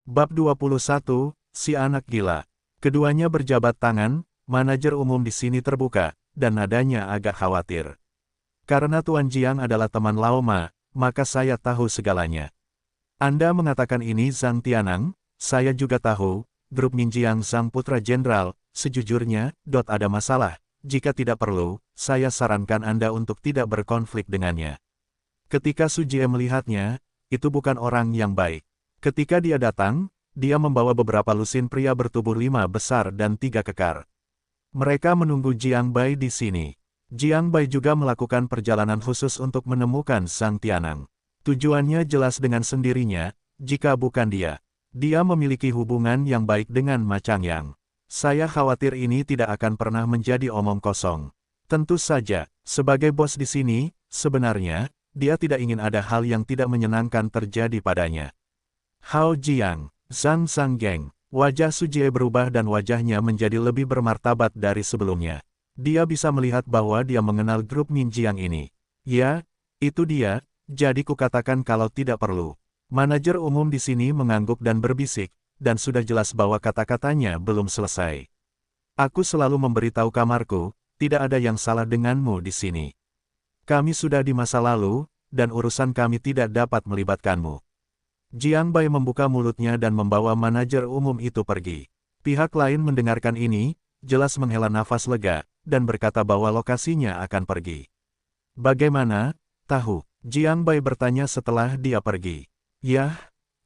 Bab 21, si anak gila. Keduanya berjabat tangan, manajer umum di sini terbuka, dan nadanya agak khawatir. Karena Tuan Jiang adalah teman Lao Ma, maka saya tahu segalanya. Anda mengatakan ini Zhang Tianang, saya juga tahu, grup Ninjiang Zhang Putra Jenderal, sejujurnya, ada masalah. Jika tidak perlu, saya sarankan Anda untuk tidak berkonflik dengannya. Ketika Su Jie melihatnya, itu bukan orang yang baik. Ketika dia datang, dia membawa beberapa lusin pria bertubuh 5 besar dan 3 kekar. Mereka menunggu Jiang Bai di sini. Jiang Bai juga melakukan perjalanan khusus untuk menemukan Zhang Tianang. Tujuannya jelas dengan sendirinya, jika bukan dia. Dia memiliki hubungan yang baik dengan Ma Changyang. Saya khawatir ini tidak akan pernah menjadi omong kosong. Tentu saja, sebagai bos di sini, sebenarnya, dia tidak ingin ada hal yang tidak menyenangkan terjadi padanya. Hao Jiang, Zhang Sanggeng, wajah Su Jie berubah dan wajahnya menjadi lebih bermartabat dari sebelumnya. Dia bisa melihat bahwa dia mengenal grup Ninjiang ini. Ya, itu dia, jadi kukatakan kalau tidak perlu. Manajer umum di sini mengangguk dan berbisik, dan sudah jelas bahwa kata-katanya belum selesai. Aku selalu memberitahu kamarku, tidak ada yang salah denganmu di sini. Kami sudah di masa lalu, dan urusan kami tidak dapat melibatkanmu. Jiang Bai membuka mulutnya dan membawa manajer umum itu pergi. Pihak lain mendengarkan ini, jelas menghela nafas lega, dan berkata bahwa lokasinya akan pergi. Bagaimana? Tahu? Jiang Bai bertanya setelah dia pergi. Yah,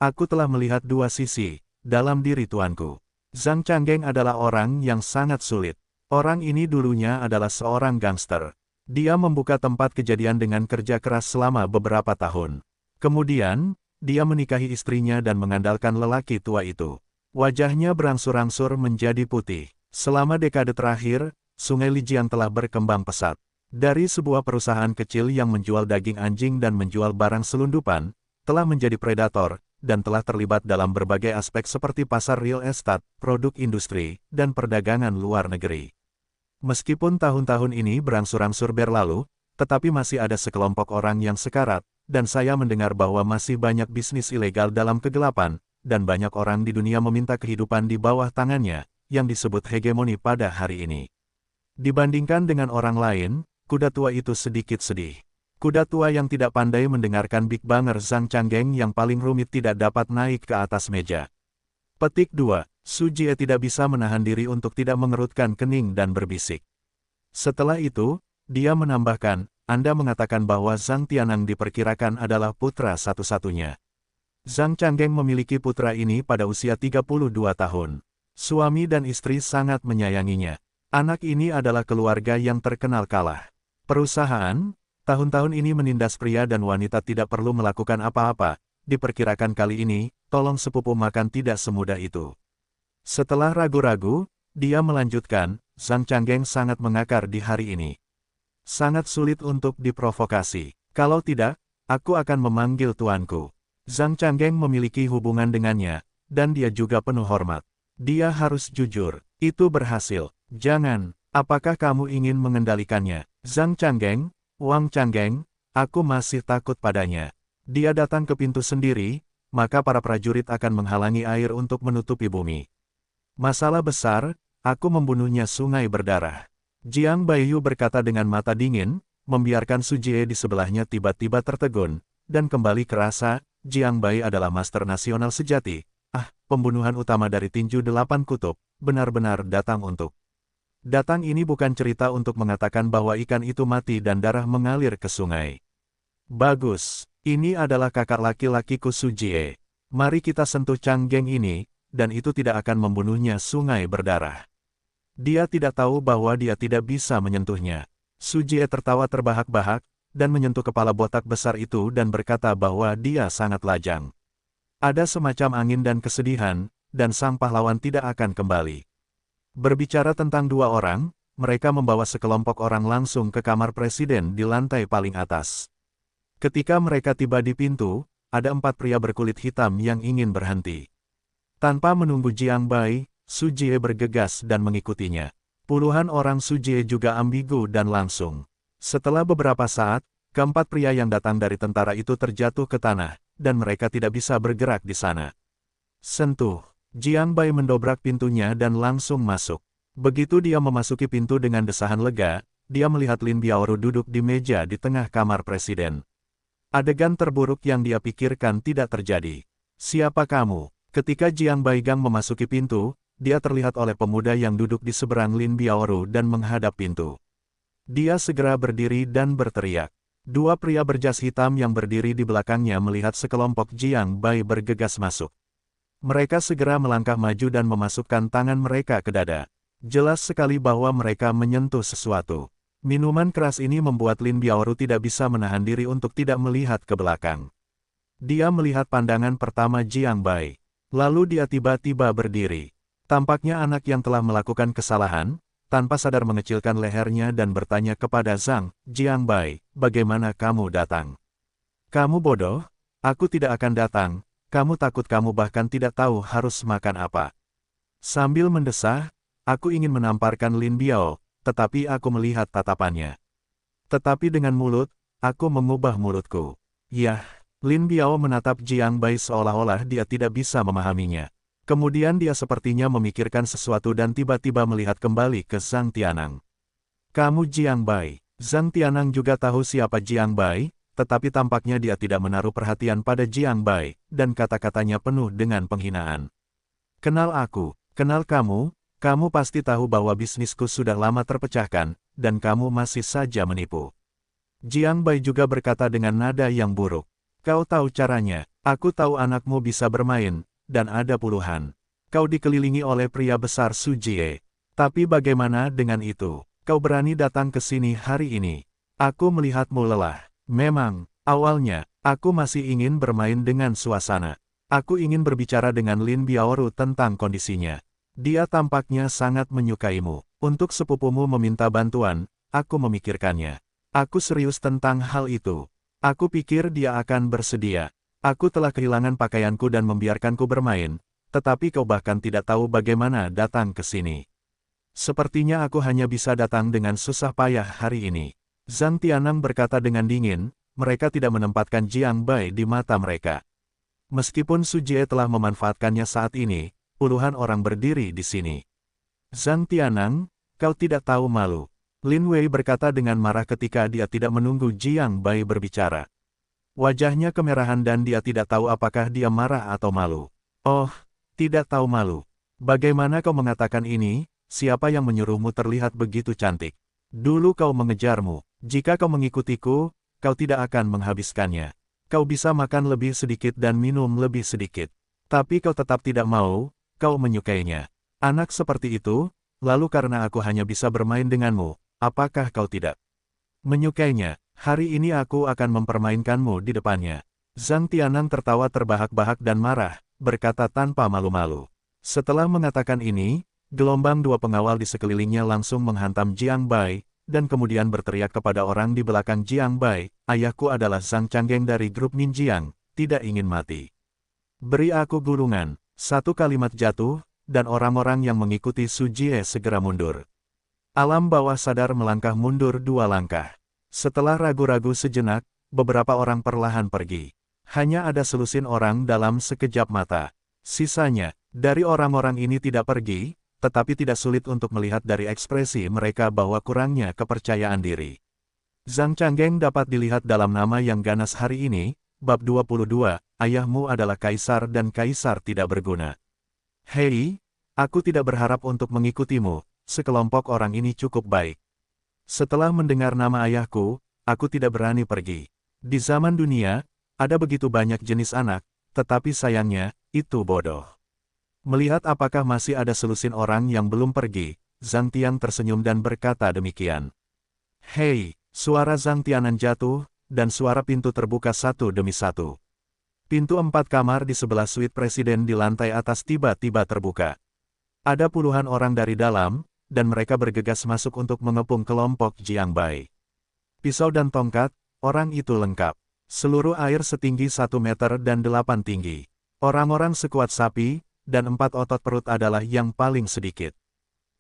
aku telah melihat dua sisi dalam diri tuanku. Zhang Changgeng adalah orang yang sangat sulit. Orang ini dulunya adalah seorang gangster. Dia membuka tempat kejadian dengan kerja keras selama beberapa tahun. Kemudian, dia menikahi istrinya dan mengandalkan lelaki tua itu. Wajahnya berangsur-angsur menjadi putih. Selama dekade terakhir, Sungai Lijiang telah berkembang pesat. Dari sebuah perusahaan kecil yang menjual daging anjing dan menjual barang selundupan, telah menjadi predator, dan telah terlibat dalam berbagai aspek seperti pasar real estate, produk industri, dan perdagangan luar negeri. Meskipun tahun-tahun ini berangsur-angsur berlalu, tetapi masih ada sekelompok orang yang sekarat, dan saya mendengar bahwa masih banyak bisnis ilegal dalam kegelapan, dan banyak orang di dunia meminta kehidupan di bawah tangannya, yang disebut hegemoni pada hari ini. Dibandingkan dengan orang lain, kuda tua itu sedikit sedih. Kuda tua yang tidak pandai mendengarkan Big Banger Zhang Changgeng yang paling rumit tidak dapat naik ke atas meja. Petik 2. Su Jie tidak bisa menahan diri untuk tidak mengerutkan kening dan berbisik. Setelah itu, dia menambahkan, Anda mengatakan bahwa Zhang Tianang diperkirakan adalah putra satu-satunya. Zhang Changgeng memiliki putra ini pada usia 32 tahun. Suami dan istri sangat menyayanginya. Anak ini adalah keluarga yang terkenal kalah. Perusahaan, tahun-tahun ini menindas pria dan wanita tidak perlu melakukan apa-apa. Diperkirakan kali ini, tolong sepupu makan tidak semudah itu. Setelah ragu-ragu, dia melanjutkan, Zhang Changgeng sangat mengakar di hari ini. Sangat sulit untuk diprovokasi. Kalau tidak, aku akan memanggil tuanku. Zhang Changgeng memiliki hubungan dengannya, dan dia juga penuh hormat. Dia harus jujur. Itu berhasil. Jangan. Apakah kamu ingin mengendalikannya? Zhang Changgeng, Wang Changgeng, aku masih takut padanya. Dia datang ke pintu sendiri, maka para prajurit akan menghalangi air untuk menutupi bumi. Masalah besar, aku membunuhnya sungai berdarah. Jiang Baiyu berkata dengan mata dingin, membiarkan Su Jie di sebelahnya tiba-tiba tertegun, dan kembali kerasa, Jiang Bai adalah master nasional sejati. Pembunuhan utama dari tinju 8 kutub, benar-benar datang untuk. Datang ini bukan cerita untuk mengatakan bahwa ikan itu mati dan darah mengalir ke sungai. Bagus, ini adalah kakak laki-lakiku Su Jie. Mari kita sentuh Changgeng ini, dan itu tidak akan membunuhnya sungai berdarah. Dia tidak tahu bahwa dia tidak bisa menyentuhnya. Su Jie tertawa terbahak-bahak, dan menyentuh kepala botak besar itu dan berkata bahwa dia sangat lajang. Ada semacam angin dan kesedihan, dan sang pahlawan tidak akan kembali. Berbicara tentang dua orang, mereka membawa sekelompok orang langsung ke kamar presiden di lantai paling atas. Ketika mereka tiba di pintu, ada 4 pria berkulit hitam yang ingin berhenti. Tanpa menunggu Jiang Bai, Su Jie bergegas dan mengikutinya. Puluhan orang Su Jie juga ambigu dan langsung. Setelah beberapa saat, keempat pria yang datang dari tentara itu terjatuh ke tanah, dan mereka tidak bisa bergerak di sana. Sentuh. Jiang Bai mendobrak pintunya dan langsung masuk. Begitu dia memasuki pintu dengan desahan lega, dia melihat Lin Biaoru duduk di meja di tengah kamar presiden. Adegan terburuk yang dia pikirkan tidak terjadi. Siapa kamu? Ketika Jiang Baigang memasuki pintu, dia terlihat oleh pemuda yang duduk di seberang Lin Biaoru dan menghadap pintu. Dia segera berdiri dan berteriak. Dua pria berjas hitam yang berdiri di belakangnya melihat sekelompok Jiang Bai bergegas masuk. Mereka segera melangkah maju dan memasukkan tangan mereka ke dada. Jelas sekali bahwa mereka menyentuh sesuatu. Minuman keras ini membuat Lin Biaoru tidak bisa menahan diri untuk tidak melihat ke belakang. Dia melihat pandangan pertama Jiang Bai. Lalu dia tiba-tiba berdiri. Tampaknya anak yang telah melakukan kesalahan, tanpa sadar mengecilkan lehernya dan bertanya kepada Zhang, Jiang Bai, bagaimana kamu datang? Kamu bodoh? Aku tidak akan datang, kamu takut kamu bahkan tidak tahu harus makan apa. Sambil mendesah, aku ingin menamparkan Lin Biao, tetapi aku melihat tatapannya. Tetapi dengan mulut, aku mengubah mulutku. Yah, Lin Biao menatap Jiang Bai seolah-olah dia tidak bisa memahaminya. Kemudian dia sepertinya memikirkan sesuatu dan tiba-tiba melihat kembali ke Zhang Tianang. Kamu Jiang Bai. Zhang Tianang juga tahu siapa Jiang Bai, tetapi tampaknya dia tidak menaruh perhatian pada Jiang Bai, dan kata-katanya penuh dengan penghinaan. Kenal aku, kenal kamu. Kamu pasti tahu bahwa bisnisku sudah lama terpecahkan, dan kamu masih saja menipu. Jiang Bai juga berkata dengan nada yang buruk. Kau tahu caranya, aku tahu anakmu bisa bermain, dan ada puluhan. Kau dikelilingi oleh pria besar Su Jie. Tapi bagaimana dengan itu? Kau berani datang ke sini hari ini. Aku melihatmu lelah. Memang, awalnya, aku masih ingin bermain dengan suasana. Aku ingin berbicara dengan Lin Biaoru tentang kondisinya. Dia tampaknya sangat menyukaimu. Untuk sepupumu meminta bantuan, aku memikirkannya. Aku serius tentang hal itu. Aku pikir dia akan bersedia. Aku telah kehilangan pakaianku dan membiarkanku bermain, tetapi kau bahkan tidak tahu bagaimana datang ke sini. Sepertinya aku hanya bisa datang dengan susah payah hari ini. Zhang Tianang berkata dengan dingin, mereka tidak menempatkan Jiang Bai di mata mereka. Meskipun Su Jie telah memanfaatkannya saat ini, puluhan orang berdiri di sini. Zhang Tianang, kau tidak tahu malu. Lin Wei berkata dengan marah ketika dia tidak menunggu Jiang Bai berbicara. Wajahnya kemerahan dan dia tidak tahu apakah dia marah atau malu. Oh, tidak tahu malu. Bagaimana kau mengatakan ini? Siapa yang menyuruhmu terlihat begitu cantik? Dulu kau mengejarmu. Jika kau mengikutiku, kau tidak akan menghabiskannya. Kau bisa makan lebih sedikit dan minum lebih sedikit. Tapi kau tetap tidak mau. Kau menyukainya. Anak seperti itu, lalu karena aku hanya bisa bermain denganmu, apakah kau tidak menyukainya? Hari ini aku akan mempermainkanmu di depannya. Zhang Tianang tertawa terbahak-bahak dan marah, berkata tanpa malu-malu. Setelah mengatakan ini, gelombang dua pengawal di sekelilingnya langsung menghantam Jiang Bai, dan kemudian berteriak kepada orang di belakang Jiang Bai, ayahku adalah Zhang Changgeng dari grup Ninjiang, tidak ingin mati. Beri aku gulungan. Satu kalimat jatuh, dan orang-orang yang mengikuti Su Jie segera mundur. Alam bawah sadar melangkah mundur dua langkah. Setelah ragu-ragu sejenak, beberapa orang perlahan pergi. Hanya ada selusin orang dalam sekejap mata. Sisanya, dari orang-orang ini tidak pergi, tetapi tidak sulit untuk melihat dari ekspresi mereka bahwa kurangnya kepercayaan diri. Zhang Changgeng dapat dilihat dalam nama yang ganas hari ini, Bab 22, ayahmu adalah kaisar dan kaisar tidak berguna. Hei, aku tidak berharap untuk mengikutimu, sekelompok orang ini cukup baik. Setelah mendengar nama ayahku, aku tidak berani pergi. Di zaman dunia, ada begitu banyak jenis anak, tetapi sayangnya, itu bodoh. Melihat apakah masih ada selusin orang yang belum pergi, Zhang Tian tersenyum dan berkata demikian. Hei, suara Zhang Tianan jatuh, dan suara pintu terbuka satu demi satu. Pintu 4 kamar di sebelah suite presiden di lantai atas tiba-tiba terbuka. Ada puluhan orang dari dalam, dan mereka bergegas masuk untuk mengepung kelompok Jiang Bai. Pisau dan tongkat, orang itu lengkap. Seluruh air setinggi 1 meter dan 8 tinggi. Orang-orang sekuat sapi, dan 4 otot perut adalah yang paling sedikit.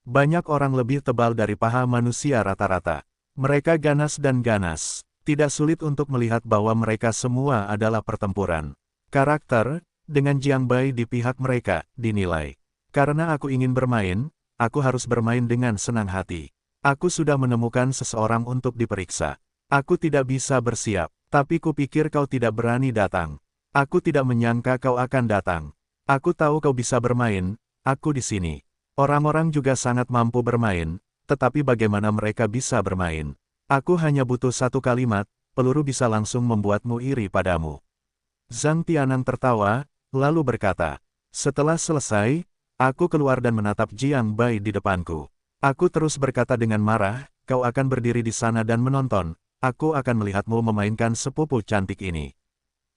Banyak orang lebih tebal dari paha manusia rata-rata. Mereka ganas dan ganas. Tidak sulit untuk melihat bahwa mereka semua adalah pertempuran. Karakter, dengan Jiang Bai di pihak mereka, dinilai. Karena aku ingin bermain, aku harus bermain dengan senang hati. Aku sudah menemukan seseorang untuk diperiksa. Aku tidak bisa bersiap, tapi kupikir kau tidak berani datang. Aku tidak menyangka kau akan datang. Aku tahu kau bisa bermain, aku di sini. Orang-orang juga sangat mampu bermain, tetapi bagaimana mereka bisa bermain? Aku hanya butuh satu kalimat, peluru bisa langsung membuatmu iri padamu. Zhang Tianang tertawa, lalu berkata, setelah selesai, aku keluar dan menatap Jiang Bai di depanku. Aku terus berkata dengan marah, kau akan berdiri di sana dan menonton, aku akan melihatmu memainkan sepupu cantik ini.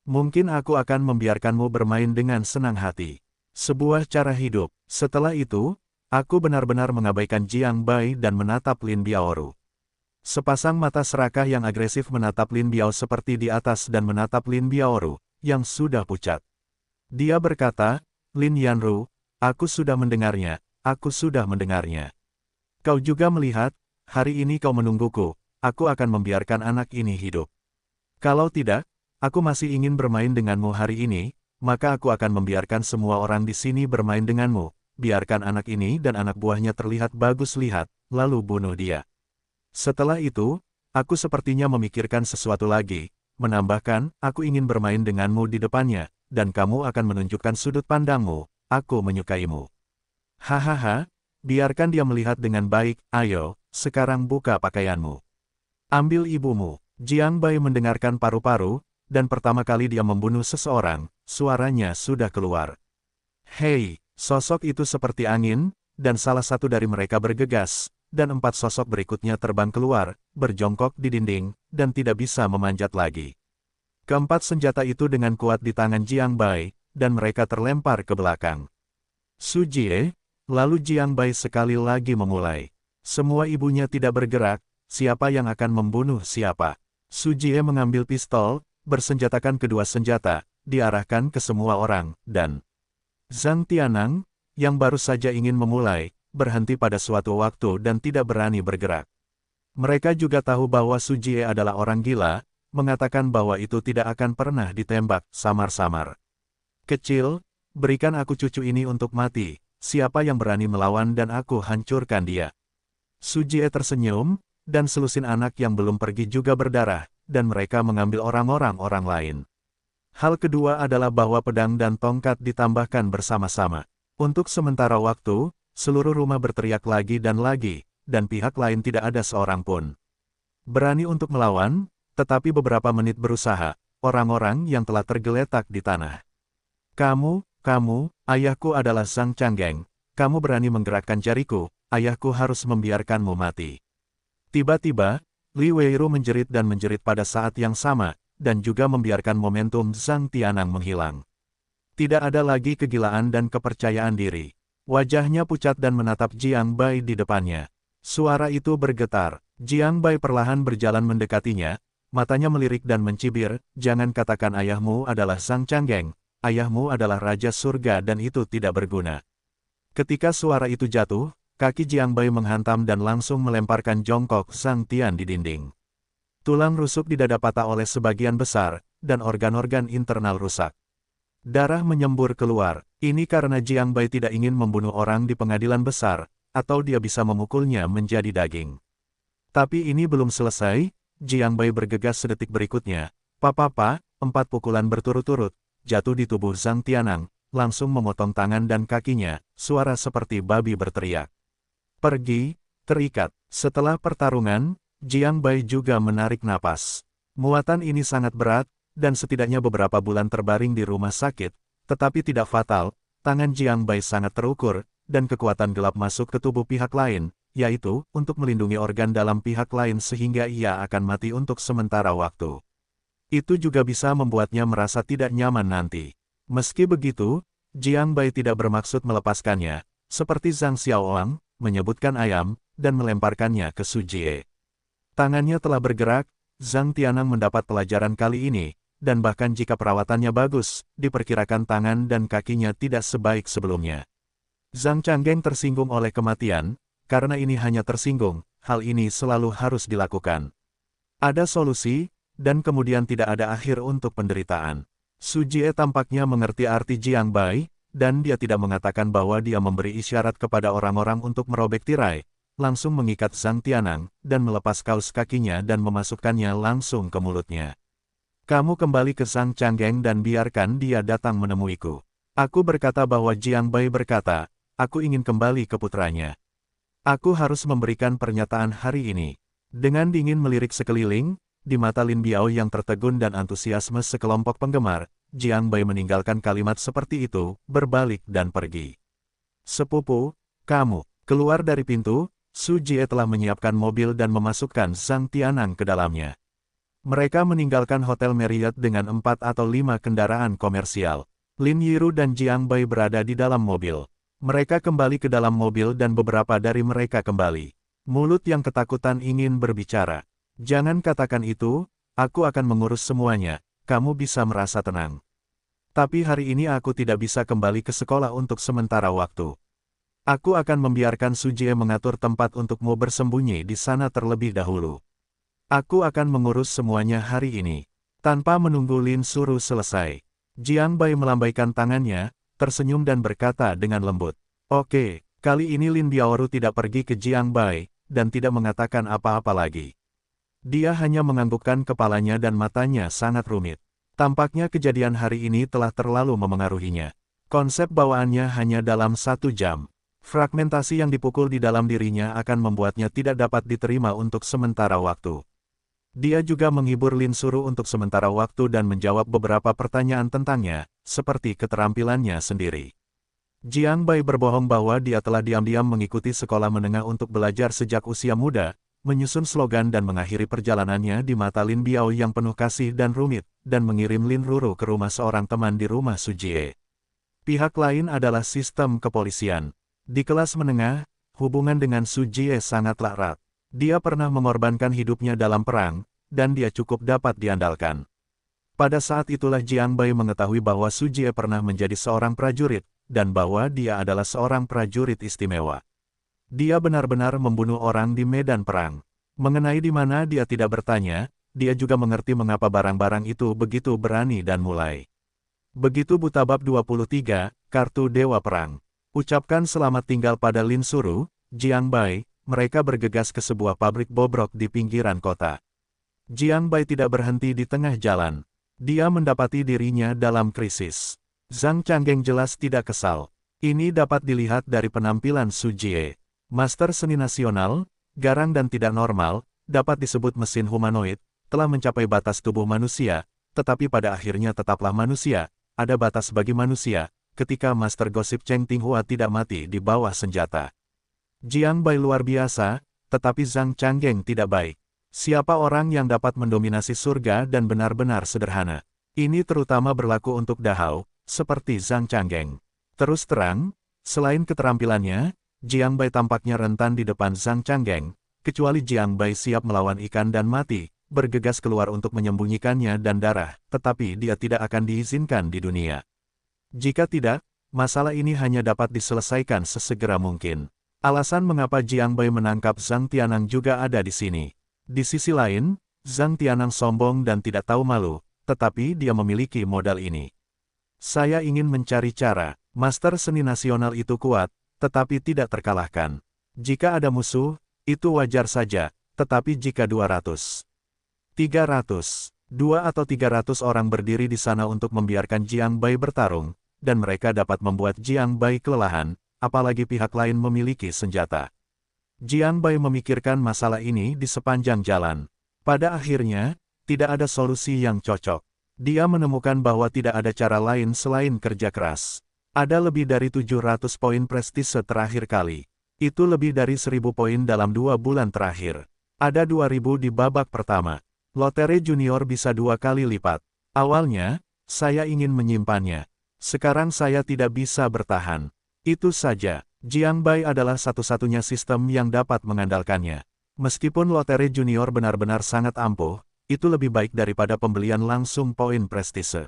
Mungkin aku akan membiarkanmu bermain dengan senang hati. Sebuah cara hidup. Setelah itu, aku benar-benar mengabaikan Jiang Bai dan menatap Lin Biaoru. Sepasang mata serakah yang agresif menatap Lin Biao seperti di atas dan menatap Lin Biaoru, yang sudah pucat. Dia berkata, Lin Yanru, aku sudah mendengarnya, aku sudah mendengarnya. Kau juga melihat, hari ini kau menungguku, aku akan membiarkan anak ini hidup. Kalau tidak, aku masih ingin bermain denganmu hari ini, maka aku akan membiarkan semua orang di sini bermain denganmu, biarkan anak ini dan anak buahnya terlihat bagus lihat, lalu bunuh dia. Setelah itu, aku sepertinya memikirkan sesuatu lagi, menambahkan, aku ingin bermain denganmu di depannya, dan kamu akan menunjukkan sudut pandangmu, aku menyukaimu. Hahaha, biarkan dia melihat dengan baik, ayo, sekarang buka pakaianmu. Ambil ibumu. Jiang Bai mendengarkan paru-paru, dan pertama kali dia membunuh seseorang, suaranya sudah keluar. Hei, sosok itu seperti angin, dan salah satu dari mereka bergegas, dan 4 sosok berikutnya terbang keluar, berjongkok di dinding, dan tidak bisa memanjat lagi. Keempat senjata itu dengan kuat di tangan Jiang Bai, dan mereka terlempar ke belakang. Su Jie, lalu Jiang Bai sekali lagi memulai. Semua ibunya tidak bergerak, siapa yang akan membunuh siapa. Su Jie mengambil pistol, bersenjatakan kedua senjata, diarahkan ke semua orang, dan Zhang Tianang, yang baru saja ingin memulai, berhenti pada suatu waktu dan tidak berani bergerak. Mereka juga tahu bahwa Su Jie adalah orang gila, mengatakan bahwa itu tidak akan pernah ditembak, samar-samar. Kecil, berikan aku cucu ini untuk mati, siapa yang berani melawan dan aku hancurkan dia. Su Jie tersenyum, dan selusin anak yang belum pergi juga berdarah, dan mereka mengambil orang lain. Hal kedua adalah bahwa pedang dan tongkat ditambahkan bersama-sama. Untuk sementara waktu, seluruh rumah berteriak lagi, dan pihak lain tidak ada seorang pun berani untuk melawan, tetapi beberapa menit berusaha, orang-orang yang telah tergeletak di tanah. Kamu, ayahku adalah Zhang Changgeng, kamu berani menggerakkan jariku, ayahku harus membiarkanmu mati. Tiba-tiba, Li Weiru menjerit dan menjerit pada saat yang sama, dan juga membiarkan momentum Zhang Tianang menghilang. Tidak ada lagi kegilaan dan kepercayaan diri. Wajahnya pucat dan menatap Jiang Bai di depannya. Suara itu bergetar. Jiang Bai perlahan berjalan mendekatinya, matanya melirik dan mencibir, jangan katakan ayahmu adalah Zhang Changgeng, ayahmu adalah Raja Surga dan itu tidak berguna. Ketika suara itu jatuh, kaki Jiang Bai menghantam dan langsung melemparkan jongkok Zhang Tian di dinding. Tulang rusuk di dada patah oleh sebagian besar, dan organ-organ internal rusak. Darah menyembur keluar, ini karena Jiang Bai tidak ingin membunuh orang di pengadilan besar, atau dia bisa memukulnya menjadi daging. Tapi ini belum selesai, Jiang Bai bergegas sedetik berikutnya, papa, 4 pukulan berturut-turut, jatuh di tubuh Zhang Tianang, langsung memotong tangan dan kakinya, suara seperti babi berteriak. Pergi, terikat. Setelah pertarungan, Jiang Bai juga menarik napas. Muatan ini sangat berat, dan setidaknya beberapa bulan terbaring di rumah sakit, tetapi tidak fatal, tangan Jiang Bai sangat terukur, dan kekuatan gelap masuk ke tubuh pihak lain, yaitu, untuk melindungi organ dalam pihak lain sehingga ia akan mati untuk sementara waktu. Itu juga bisa membuatnya merasa tidak nyaman nanti. Meski begitu, Jiang Bai tidak bermaksud melepaskannya, seperti Zhang Xiaoang, menyebutkan ayam, dan melemparkannya ke Su Jie. Tangannya telah bergerak, Zhang Tianang mendapat pelajaran kali ini, dan bahkan jika perawatannya bagus, diperkirakan tangan dan kakinya tidak sebaik sebelumnya. Zhang Changgeng tersinggung oleh kematian, karena ini hanya tersinggung, hal ini selalu harus dilakukan. Ada solusi, dan kemudian tidak ada akhir untuk penderitaan. Su Jie tampaknya mengerti arti Jiang Bai, dan dia tidak mengatakan bahwa dia memberi isyarat kepada orang-orang untuk merobek tirai, langsung mengikat Zhang Tianang, dan melepas kaos kakinya dan memasukkannya langsung ke mulutnya. Kamu kembali ke Zhang Changgeng dan biarkan dia datang menemuiku. Aku berkata bahwa Jiang Bai berkata, aku ingin kembali ke putranya. Aku harus memberikan pernyataan hari ini. Dengan dingin melirik sekeliling, di mata Lin Biao yang tertegun dan antusiasme sekelompok penggemar, Jiang Bai meninggalkan kalimat seperti itu, berbalik dan pergi. Sepupu, kamu, keluar dari pintu, Su Jie telah menyiapkan mobil dan memasukkan Zhang Tianang ke dalamnya. Mereka meninggalkan Hotel Marriott dengan 4 atau 5 kendaraan komersial. Lin Yiru dan Jiang Bai berada di dalam mobil. Mereka kembali ke dalam mobil dan beberapa dari mereka kembali. Mulut yang ketakutan ingin berbicara. Jangan katakan itu, aku akan mengurus semuanya, kamu bisa merasa tenang. Tapi hari ini aku tidak bisa kembali ke sekolah untuk sementara waktu. Aku akan membiarkan Su Jie mengatur tempat untukmu bersembunyi di sana terlebih dahulu. Aku akan mengurus semuanya hari ini. Tanpa menunggu Lin Suru selesai, Jiang Bai melambaikan tangannya, tersenyum dan berkata dengan lembut. Oke, kali ini Lin Biaoru tidak pergi ke Jiang Bai, dan tidak mengatakan apa-apa lagi. Dia hanya menganggukkan kepalanya dan matanya sangat rumit. Tampaknya kejadian hari ini telah terlalu memengaruhinya. Konsep bawaannya hanya dalam 1 jam. Fragmentasi yang dipukul di dalam dirinya akan membuatnya tidak dapat diterima untuk sementara waktu. Dia juga menghibur Lin Suru untuk sementara waktu dan menjawab beberapa pertanyaan tentangnya, seperti keterampilannya sendiri. Jiang Bai berbohong bahwa dia telah diam-diam mengikuti sekolah menengah untuk belajar sejak usia muda, menyusun slogan dan mengakhiri perjalanannya di mata Lin Biao yang penuh kasih dan rumit, dan mengirim Lin Ruru ke rumah seorang teman di rumah Su Jie. Pihak lain adalah sistem kepolisian. Di kelas menengah, hubungan dengan Su Jie sangatlah erat. Dia pernah mengorbankan hidupnya dalam perang, dan dia cukup dapat diandalkan. Pada saat itulah Jiang Bai mengetahui bahwa Su Jie pernah menjadi seorang prajurit, dan bahwa dia adalah seorang prajurit istimewa. Dia benar-benar membunuh orang di medan perang. Mengenai di mana dia tidak bertanya, dia juga mengerti mengapa barang-barang itu begitu berani dan mulai. Begitu buta bab 23, Kartu Dewa Perang. Ucapkan selamat tinggal pada Lin Suru, Jiang Bai, mereka bergegas ke sebuah pabrik bobrok di pinggiran kota. Jiang Bai tidak berhenti di tengah jalan. Dia mendapati dirinya dalam krisis. Zhang Changgeng jelas tidak kesal. Ini dapat dilihat dari penampilan Su Jie. Master seni nasional, garang dan tidak normal, dapat disebut mesin humanoid, telah mencapai batas tubuh manusia, tetapi pada akhirnya tetaplah manusia, ada batas bagi manusia, ketika Master Gosip Cheng Tinghua tidak mati di bawah senjata. Jiang Bai luar biasa, tetapi Zhang Changgeng tidak baik. Siapa orang yang dapat mendominasi surga dan benar-benar sederhana? Ini terutama berlaku untuk Dahao, seperti Zhang Changgeng. Terus terang, selain keterampilannya, Jiang Bai tampaknya rentan di depan Zhang Changgeng, kecuali Jiang Bai siap melawan ikan dan mati, bergegas keluar untuk menyembunyikannya dan darah, tetapi dia tidak akan diizinkan di dunia. Jika tidak, masalah ini hanya dapat diselesaikan sesegera mungkin. Alasan mengapa Jiang Bai menangkap Zhang Tianang juga ada di sini. Di sisi lain, Zhang Tianang sombong dan tidak tahu malu, tetapi dia memiliki modal ini. Saya ingin mencari cara, Master Seni Nasional itu kuat, tetapi tidak terkalahkan. Jika ada musuh, itu wajar saja, tetapi jika 200, 300, 2 atau 300 orang berdiri di sana untuk membiarkan Jiang Bai bertarung, dan mereka dapat membuat Jiang Bai kelelahan, apalagi pihak lain memiliki senjata. Jiang Bai memikirkan masalah ini di sepanjang jalan. Pada akhirnya, tidak ada solusi yang cocok. Dia menemukan bahwa tidak ada cara lain selain kerja keras. Ada lebih dari 700 poin prestise terakhir kali. Itu lebih dari 1000 poin dalam 2 bulan terakhir. Ada 2000 di babak pertama. Lotre junior bisa 2 kali lipat. Awalnya, saya ingin menyimpannya. Sekarang saya tidak bisa bertahan. Itu saja. Jiang Bai adalah satu-satunya sistem yang dapat mengandalkannya. Meskipun lotre junior benar-benar sangat ampuh, itu lebih baik daripada pembelian langsung poin prestise.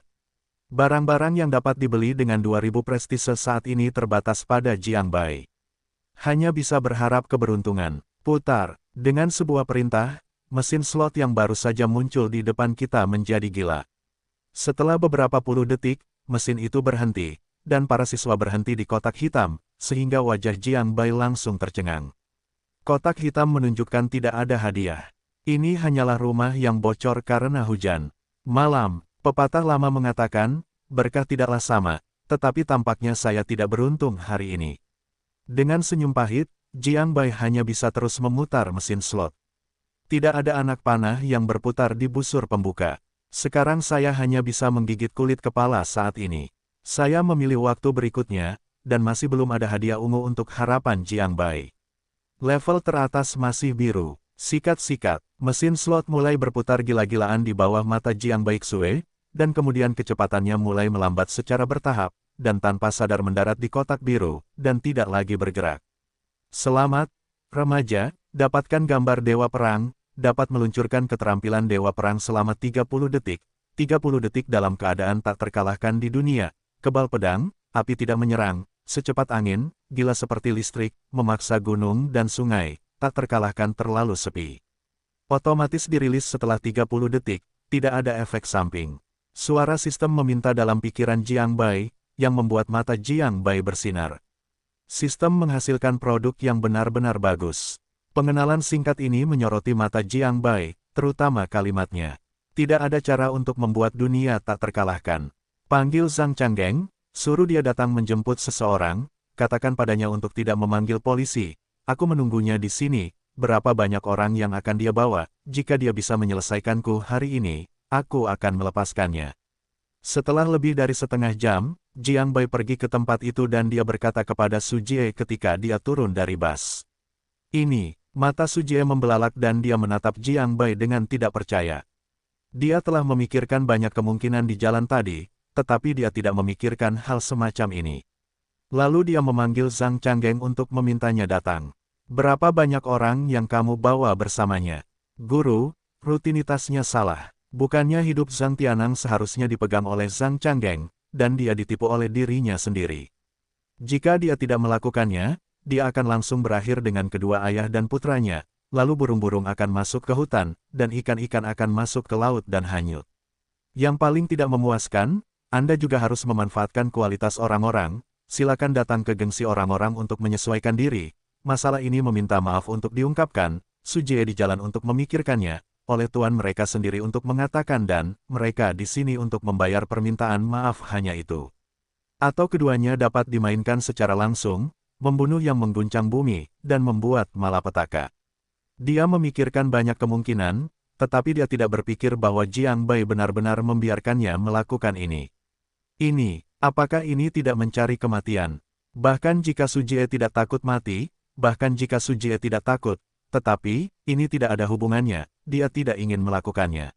Barang-barang yang dapat dibeli dengan 2000 prestise saat ini terbatas pada Jiang Bai. Hanya bisa berharap keberuntungan. Putar. Dengan sebuah perintah, mesin slot yang baru saja muncul di depan kita menjadi gila. Setelah beberapa puluh detik, mesin itu berhenti, dan para siswa berhenti di kotak hitam, sehingga wajah Jiang Bai langsung tercengang. Kotak hitam menunjukkan tidak ada hadiah. Ini hanyalah rumah yang bocor karena hujan. Malam, pepatah lama mengatakan, berkah tidaklah sama, tetapi tampaknya saya tidak beruntung hari ini. Dengan senyum pahit, Jiang Bai hanya bisa terus memutar mesin slot. Tidak ada anak panah yang berputar di busur pembuka. Sekarang saya hanya bisa menggigit kulit kepala saat ini. Saya memilih waktu berikutnya, dan masih belum ada hadiah ungu untuk harapan Jiang Bai. Level teratas masih biru. Sikat-sikat, mesin slot mulai berputar gila-gilaan di bawah mata Jiang Bai Xue, dan kemudian kecepatannya mulai melambat secara bertahap, dan tanpa sadar mendarat di kotak biru, dan tidak lagi bergerak. Selamat, remaja, dapatkan gambar Dewa Perang, dapat meluncurkan keterampilan Dewa Perang selama 30 detik. 30 detik dalam keadaan tak terkalahkan di dunia. Kebal pedang, api tidak menyerang, secepat angin, gila seperti listrik, memaksa gunung dan sungai, tak terkalahkan terlalu sepi. Otomatis dirilis setelah 30 detik, tidak ada efek samping. Suara sistem meminta dalam pikiran Jiang Bai, yang membuat mata Jiang Bai bersinar. Sistem menghasilkan produk yang benar-benar bagus. Pengenalan singkat ini menyoroti mata Jiang Bai, terutama kalimatnya. Tidak ada cara untuk membuat dunia tak terkalahkan. Panggil Zhang Changgeng, suruh dia datang menjemput seseorang, katakan padanya untuk tidak memanggil polisi. Aku menunggunya di sini, berapa banyak orang yang akan dia bawa, jika dia bisa menyelesaikanku hari ini, aku akan melepaskannya. Setelah lebih dari setengah jam, Jiang Bai pergi ke tempat itu dan dia berkata kepada Su Jie ketika dia turun dari bus. Ini. Mata Su Jie membelalak dan dia menatap Jiang Bai dengan tidak percaya. Dia telah memikirkan banyak kemungkinan di jalan tadi, tetapi dia tidak memikirkan hal semacam ini. Lalu dia memanggil Zhang Changgeng untuk memintanya datang. Berapa banyak orang yang kamu bawa bersamanya? Guru, rutinitasnya salah. Bukannya hidup Zhang Tianang seharusnya dipegang oleh Zhang Changgeng, dan dia ditipu oleh dirinya sendiri. Jika dia tidak melakukannya, dia akan langsung berakhir dengan kedua ayah dan putranya, lalu burung-burung akan masuk ke hutan, dan ikan-ikan akan masuk ke laut dan hanyut. Yang paling tidak memuaskan, Anda juga harus memanfaatkan kualitas orang-orang, silakan datang ke gengsi orang-orang untuk menyesuaikan diri. Masalah ini meminta maaf untuk diungkapkan, Su Jie di jalan untuk memikirkannya, oleh tuan mereka sendiri untuk mengatakan dan, mereka di sini untuk membayar permintaan maaf hanya itu. Atau keduanya dapat dimainkan secara langsung, membunuh yang mengguncang bumi, dan membuat malapetaka. Dia memikirkan banyak kemungkinan, tetapi dia tidak berpikir bahwa Jiang Bai benar-benar membiarkannya melakukan ini. Apakah ini tidak mencari kematian? Bahkan jika Su Jie tidak takut mati, bahkan jika Su Jie tidak takut, tetapi, ini tidak ada hubungannya, dia tidak ingin melakukannya.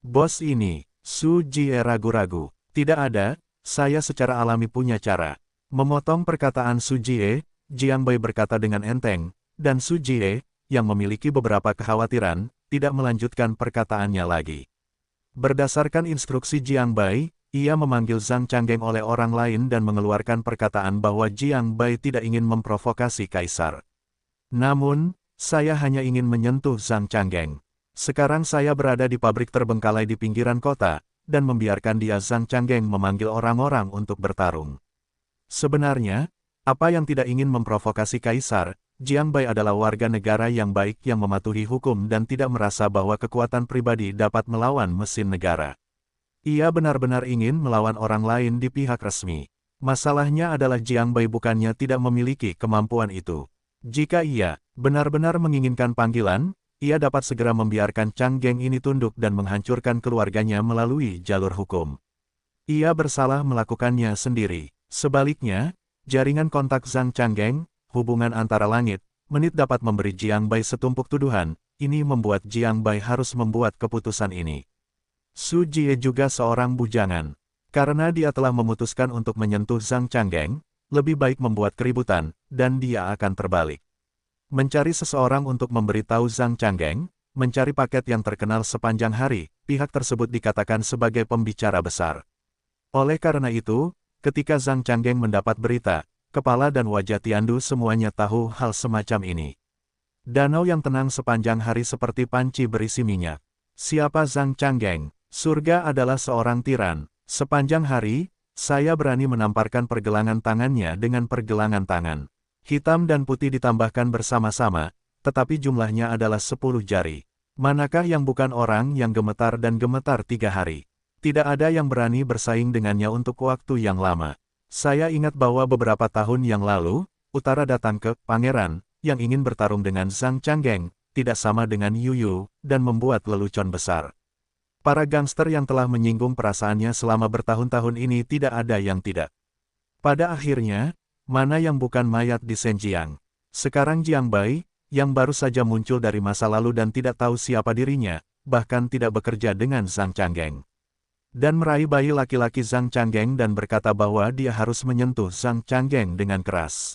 Bos ini, Su Jie ragu-ragu. Tidak ada, saya secara alami punya cara. Memotong perkataan Su Jie, Jiang Bai berkata dengan enteng, dan Su Jie, yang memiliki beberapa kekhawatiran, tidak melanjutkan perkataannya lagi. Berdasarkan instruksi Jiang Bai, ia memanggil Zhang Changgeng oleh orang lain dan mengeluarkan perkataan bahwa Jiang Bai tidak ingin memprovokasi kaisar. Namun, saya hanya ingin menyentuh Zhang Changgeng. Sekarang saya berada di pabrik terbengkalai di pinggiran kota, dan membiarkan dia Zhang Changgeng memanggil orang-orang untuk bertarung. Sebenarnya, apa yang tidak ingin memprovokasi kaisar, Jiang Bai adalah warga negara yang baik yang mematuhi hukum dan tidak merasa bahwa kekuatan pribadi dapat melawan mesin negara. Ia benar-benar ingin melawan orang lain di pihak resmi. Masalahnya adalah Jiang Bai bukannya tidak memiliki kemampuan itu. Jika ia benar-benar menginginkan panggilan, ia dapat segera membiarkan Changgeng ini tunduk dan menghancurkan keluarganya melalui jalur hukum. Ia bersalah melakukannya sendiri. Sebaliknya, jaringan kontak Zhang Changgeng, hubungan antara langit, menit dapat memberi Jiang Bai setumpuk tuduhan, ini membuat Jiang Bai harus membuat keputusan ini. Su Jie juga seorang bujangan. Karena dia telah memutuskan untuk menyentuh Zhang Changgeng, lebih baik membuat keributan, dan dia akan terbalik. Mencari seseorang untuk memberitahu Zhang Changgeng, mencari paket yang terkenal sepanjang hari, pihak tersebut dikatakan sebagai pembicara besar. Oleh karena itu, ketika Zhang Changgeng mendapat berita, kepala dan wajah Tiandu semuanya tahu hal semacam ini. Danau yang tenang sepanjang hari seperti panci berisi minyak. Siapa Zhang Changgeng? Surga adalah seorang tiran. Sepanjang hari, saya berani menamparkan pergelangan tangannya dengan pergelangan tangan. Hitam dan putih ditambahkan bersama-sama, tetapi jumlahnya adalah 10 jari. Manakah yang bukan orang yang gemetar dan gemetar 3 hari? Tidak ada yang berani bersaing dengannya untuk waktu yang lama. Saya ingat bahwa beberapa tahun yang lalu, Utara datang ke Pangeran, yang ingin bertarung dengan Zhang Changgeng, tidak sama dengan Yu Yu, dan membuat lelucon besar. Para gangster yang telah menyinggung perasaannya selama bertahun-tahun ini tidak ada yang tidak. Pada akhirnya, mana yang bukan mayat di Zhenjiang? Sekarang Jiang Bai, yang baru saja muncul dari masa lalu dan tidak tahu siapa dirinya, bahkan tidak bekerja dengan Zhang Changgeng. Dan meraih bayi laki-laki Zhang Changgeng dan berkata bahwa dia harus menyentuh Zhang Changgeng dengan keras.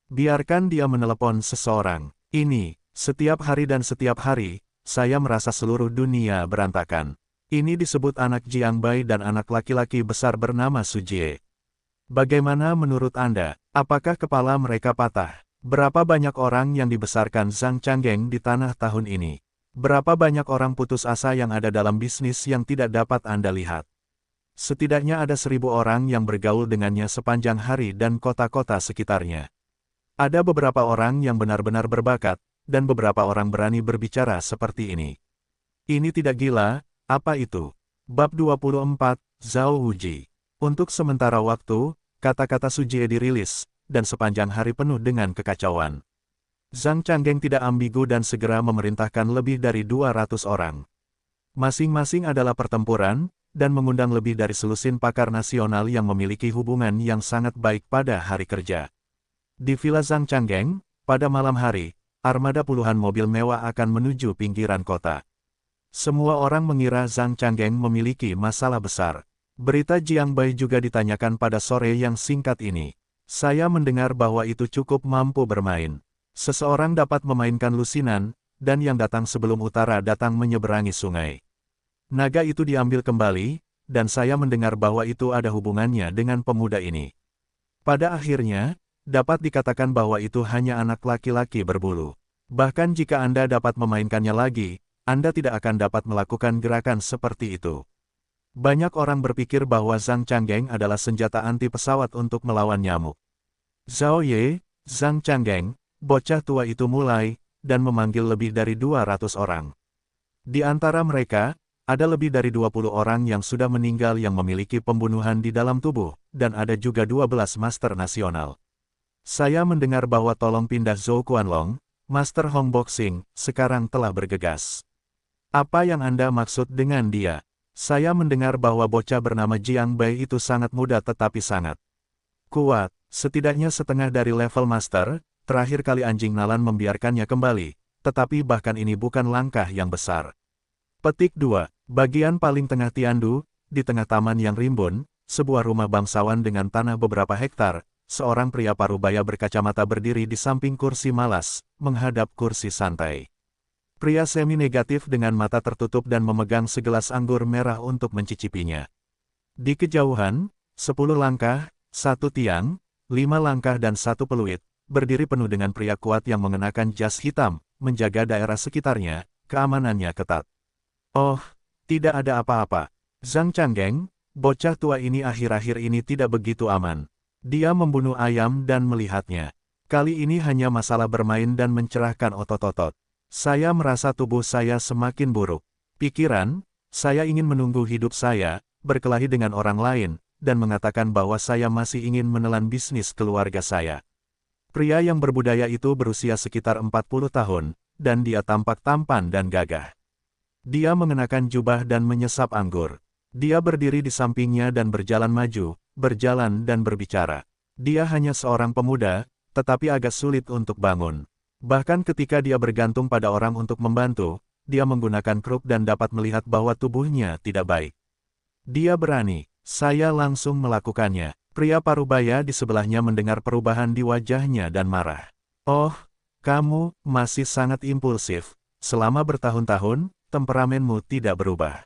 Biarkan dia menelepon seseorang. Ini, setiap hari dan setiap hari, saya merasa seluruh dunia berantakan. Ini disebut anak Jiang Bai dan anak laki-laki besar bernama Su Jie. Bagaimana menurut Anda? Apakah kepala mereka patah? Berapa banyak orang yang dibesarkan Zhang Changgeng di tanah tahun ini? Berapa banyak orang putus asa yang ada dalam bisnis yang tidak dapat Anda lihat? Setidaknya ada 1000 orang yang bergaul dengannya sepanjang hari dan kota-kota sekitarnya. Ada beberapa orang yang benar-benar berbakat, dan beberapa orang berani berbicara seperti ini. Ini tidak gila, apa itu? Bab 24, Zhao Wuji. Untuk sementara waktu, kata-kata Su Jie dirilis, dan sepanjang hari penuh dengan kekacauan. Zhang Changgeng tidak ambigu dan segera memerintahkan lebih dari 200 orang. Masing-masing adalah pertempuran, dan mengundang lebih dari selusin pakar nasional yang memiliki hubungan yang sangat baik pada hari kerja. Di Villa Zhang Changgeng, pada malam hari, armada puluhan mobil mewah akan menuju pinggiran kota. Semua orang mengira Zhang Changgeng memiliki masalah besar. Berita Jiang Bai juga ditanyakan pada sore yang singkat ini. Saya mendengar bahwa itu cukup mampu bermain. Seseorang dapat memainkan lusinan, dan yang datang sebelum utara datang menyeberangi sungai. Naga itu diambil kembali, dan saya mendengar bahwa itu ada hubungannya dengan pemuda ini. Pada akhirnya, dapat dikatakan bahwa itu hanya anak laki-laki berbulu. Bahkan jika Anda dapat memainkannya lagi, Anda tidak akan dapat melakukan gerakan seperti itu. Banyak orang berpikir bahwa Zhang Changgeng adalah senjata anti pesawat untuk melawan nyamuk. Zhao Ye, Zhang Changgeng, bocah tua itu mulai, dan memanggil lebih dari 200 orang. Di antara mereka, ada lebih dari 20 orang yang sudah meninggal yang memiliki pembunuhan di dalam tubuh, dan ada juga 12 master nasional. Saya mendengar bahwa tolong pindah Zhou Qianlong, Master Hong Boxing, sekarang telah bergegas. Apa yang Anda maksud dengan dia? Saya mendengar bahwa bocah bernama Jiang Bai itu sangat muda tetapi sangat kuat, setidaknya setengah dari level Master. Terakhir kali anjing Nalan membiarkannya kembali, tetapi bahkan ini bukan langkah yang besar. Petik 2. Bagian paling tengah Tiandu, di tengah taman yang rimbun, sebuah rumah bangsawan dengan tanah beberapa hektar. Seorang pria parubaya berkacamata berdiri di samping kursi malas, menghadap kursi santai. Pria semi-negatif dengan mata tertutup dan memegang segelas anggur merah untuk mencicipinya. Di kejauhan, 10 langkah, 1 tiang, 5 langkah dan 1 peluit, berdiri penuh dengan pria kuat yang mengenakan jas hitam, menjaga daerah sekitarnya, keamanannya ketat. Oh, tidak ada apa-apa. Zhang Changgeng, bocah tua ini akhir-akhir ini tidak begitu aman. Dia membunuh ayam dan melihatnya. Kali ini hanya masalah bermain dan mencerahkan otot-otot. Saya merasa tubuh saya semakin buruk. Pikiran, saya ingin menunggu hidup saya, berkelahi dengan orang lain, dan mengatakan bahwa saya masih ingin menelan bisnis keluarga saya. Pria yang berbudaya itu berusia sekitar 40 tahun, dan dia tampak tampan dan gagah. Dia mengenakan jubah dan menyesap anggur. Dia berdiri di sampingnya dan berjalan maju, berjalan dan berbicara. Dia hanya seorang pemuda, tetapi agak sulit untuk bangun. Bahkan ketika dia bergantung pada orang untuk membantu, dia menggunakan kruk dan dapat melihat bahwa tubuhnya tidak baik. Dia berani, saya langsung melakukannya. Pria parubaya di sebelahnya mendengar perubahan di wajahnya dan marah. Oh, kamu masih sangat impulsif. Selama bertahun-tahun, temperamenmu tidak berubah.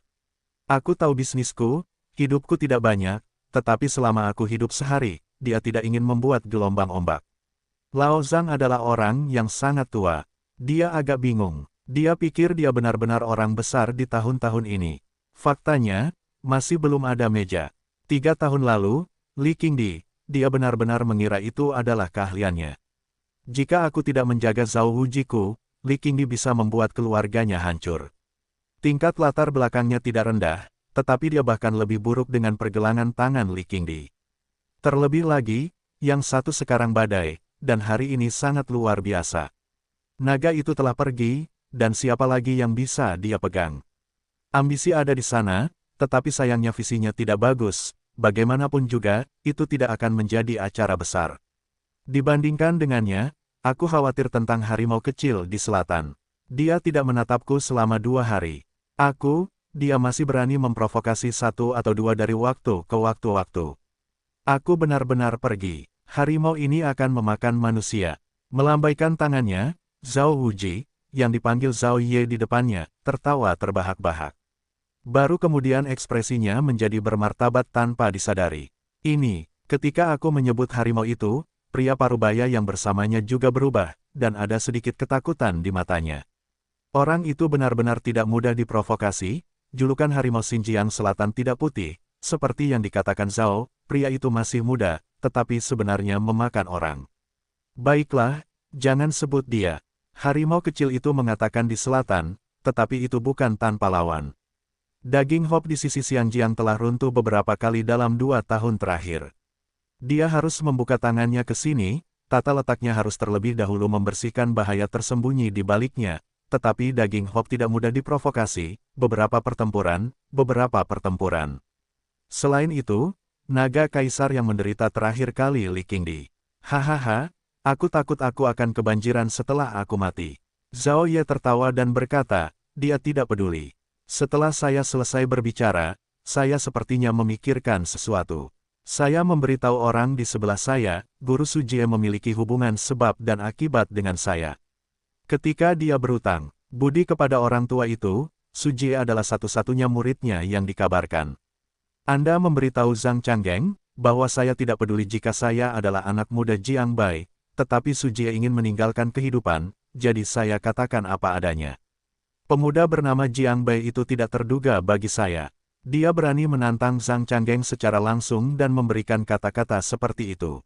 Aku tahu bisnisku, hidupku tidak banyak, tetapi selama aku hidup sehari, dia tidak ingin membuat gelombang ombak. Lao Zhang adalah orang yang sangat tua. Dia agak bingung. Dia pikir dia benar-benar orang besar di tahun-tahun ini. Faktanya, masih belum ada meja. 3 tahun lalu, Li Qingdi, dia benar-benar mengira itu adalah keahliannya. Jika aku tidak menjaga Zhao Wujiku, Li Qingdi bisa membuat keluarganya hancur. Tingkat latar belakangnya tidak rendah, tetapi dia bahkan lebih buruk dengan pergelangan tangan Li Qingdi. Terlebih lagi, yang satu sekarang badai, dan hari ini sangat luar biasa. Naga itu telah pergi, dan siapa lagi yang bisa dia pegang? Ambisi ada di sana, tetapi sayangnya visinya tidak bagus, bagaimanapun juga, itu tidak akan menjadi acara besar. Dibandingkan dengannya, aku khawatir tentang harimau kecil di selatan. Dia tidak menatapku selama 2 hari. Dia masih berani memprovokasi 1 atau 2 dari waktu ke waktu. Aku benar-benar pergi. Harimau ini akan memakan manusia. Melambaikan tangannya, Zhao Wuji, yang dipanggil Zhao Ye di depannya, tertawa terbahak-bahak. Baru kemudian ekspresinya menjadi bermartabat tanpa disadari. Ketika aku menyebut harimau itu, pria parubaya yang bersamanya juga berubah, dan ada sedikit ketakutan di matanya. Orang itu benar-benar tidak mudah diprovokasi, julukan harimau Xinjiang Selatan tidak putih, seperti yang dikatakan Zhao, pria itu masih muda, tetapi sebenarnya memakan orang. Baiklah, jangan sebut dia. Harimau kecil itu mengatakan di selatan, tetapi itu bukan tanpa lawan. Daging Hop di sisi Xinjiang telah runtuh beberapa kali dalam 2 tahun terakhir. Dia harus membuka tangannya ke sini, tata letaknya harus terlebih dahulu membersihkan bahaya tersembunyi di baliknya, tetapi daging Hop tidak mudah diprovokasi, beberapa pertempuran. Selain itu, naga kaisar yang menderita terakhir kali Li Qingdi. Hahaha, aku takut aku akan kebanjiran setelah aku mati. Zhao Ye tertawa dan berkata, dia tidak peduli. Setelah saya selesai berbicara, saya sepertinya memikirkan sesuatu. Saya memberitahu orang di sebelah saya, Guru Sujie memiliki hubungan sebab dan akibat dengan saya. Ketika dia berutang budi kepada orang tua itu, Sujie adalah satu-satunya muridnya yang dikabarkan. Anda memberitahu Zhang Changgeng, bahwa saya tidak peduli jika saya adalah anak muda Jiang Bai, tetapi Sujie ingin meninggalkan kehidupan, jadi saya katakan apa adanya. Pemuda bernama Jiang Bai itu tidak terduga bagi saya. Dia berani menantang Zhang Changgeng secara langsung dan memberikan kata-kata seperti itu.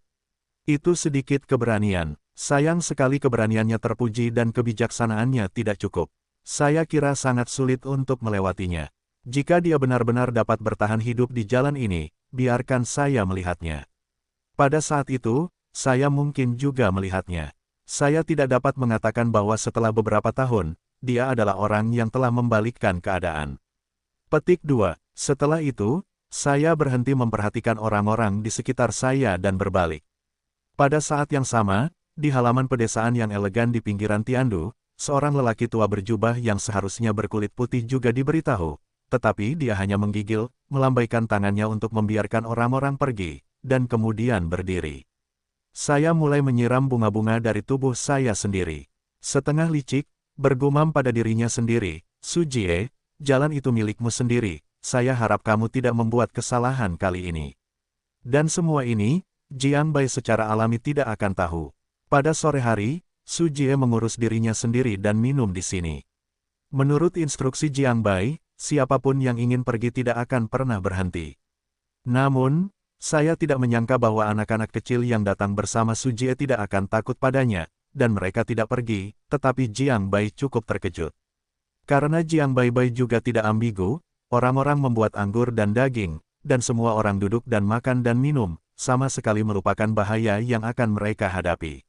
Itu sedikit keberanian. Sayang sekali keberaniannya terpuji dan kebijaksanaannya tidak cukup. Saya kira sangat sulit untuk melewatinya. Jika dia benar-benar dapat bertahan hidup di jalan ini, biarkan saya melihatnya. Pada saat itu, saya mungkin juga melihatnya. Saya tidak dapat mengatakan bahwa setelah beberapa tahun, dia adalah orang yang telah membalikkan keadaan. Petik 2. Setelah itu, saya berhenti memperhatikan orang-orang di sekitar saya dan berbalik. Pada saat yang sama, di halaman pedesaan yang elegan di pinggiran Tiandu, seorang lelaki tua berjubah yang seharusnya berkulit putih juga diberitahu, tetapi dia hanya menggigil, melambaikan tangannya untuk membiarkan orang-orang pergi, dan kemudian berdiri. Saya mulai menyiram bunga-bunga dari tubuh saya sendiri. Setengah licik, bergumam pada dirinya sendiri, Sujie, jalan itu milikmu sendiri, saya harap kamu tidak membuat kesalahan kali ini. Dan semua ini, Jiang Bai secara alami tidak akan tahu. Pada sore hari, Sujie mengurus dirinya sendiri dan minum di sini. Menurut instruksi Jiang Bai, siapapun yang ingin pergi tidak akan pernah berhenti. Namun, saya tidak menyangka bahwa anak-anak kecil yang datang bersama Sujie tidak akan takut padanya, dan mereka tidak pergi, tetapi Jiang Bai cukup terkejut. Karena Jiang Bai juga tidak ambigu, orang-orang membuat anggur dan daging, dan semua orang duduk dan makan dan minum, sama sekali melupakan bahaya yang akan mereka hadapi.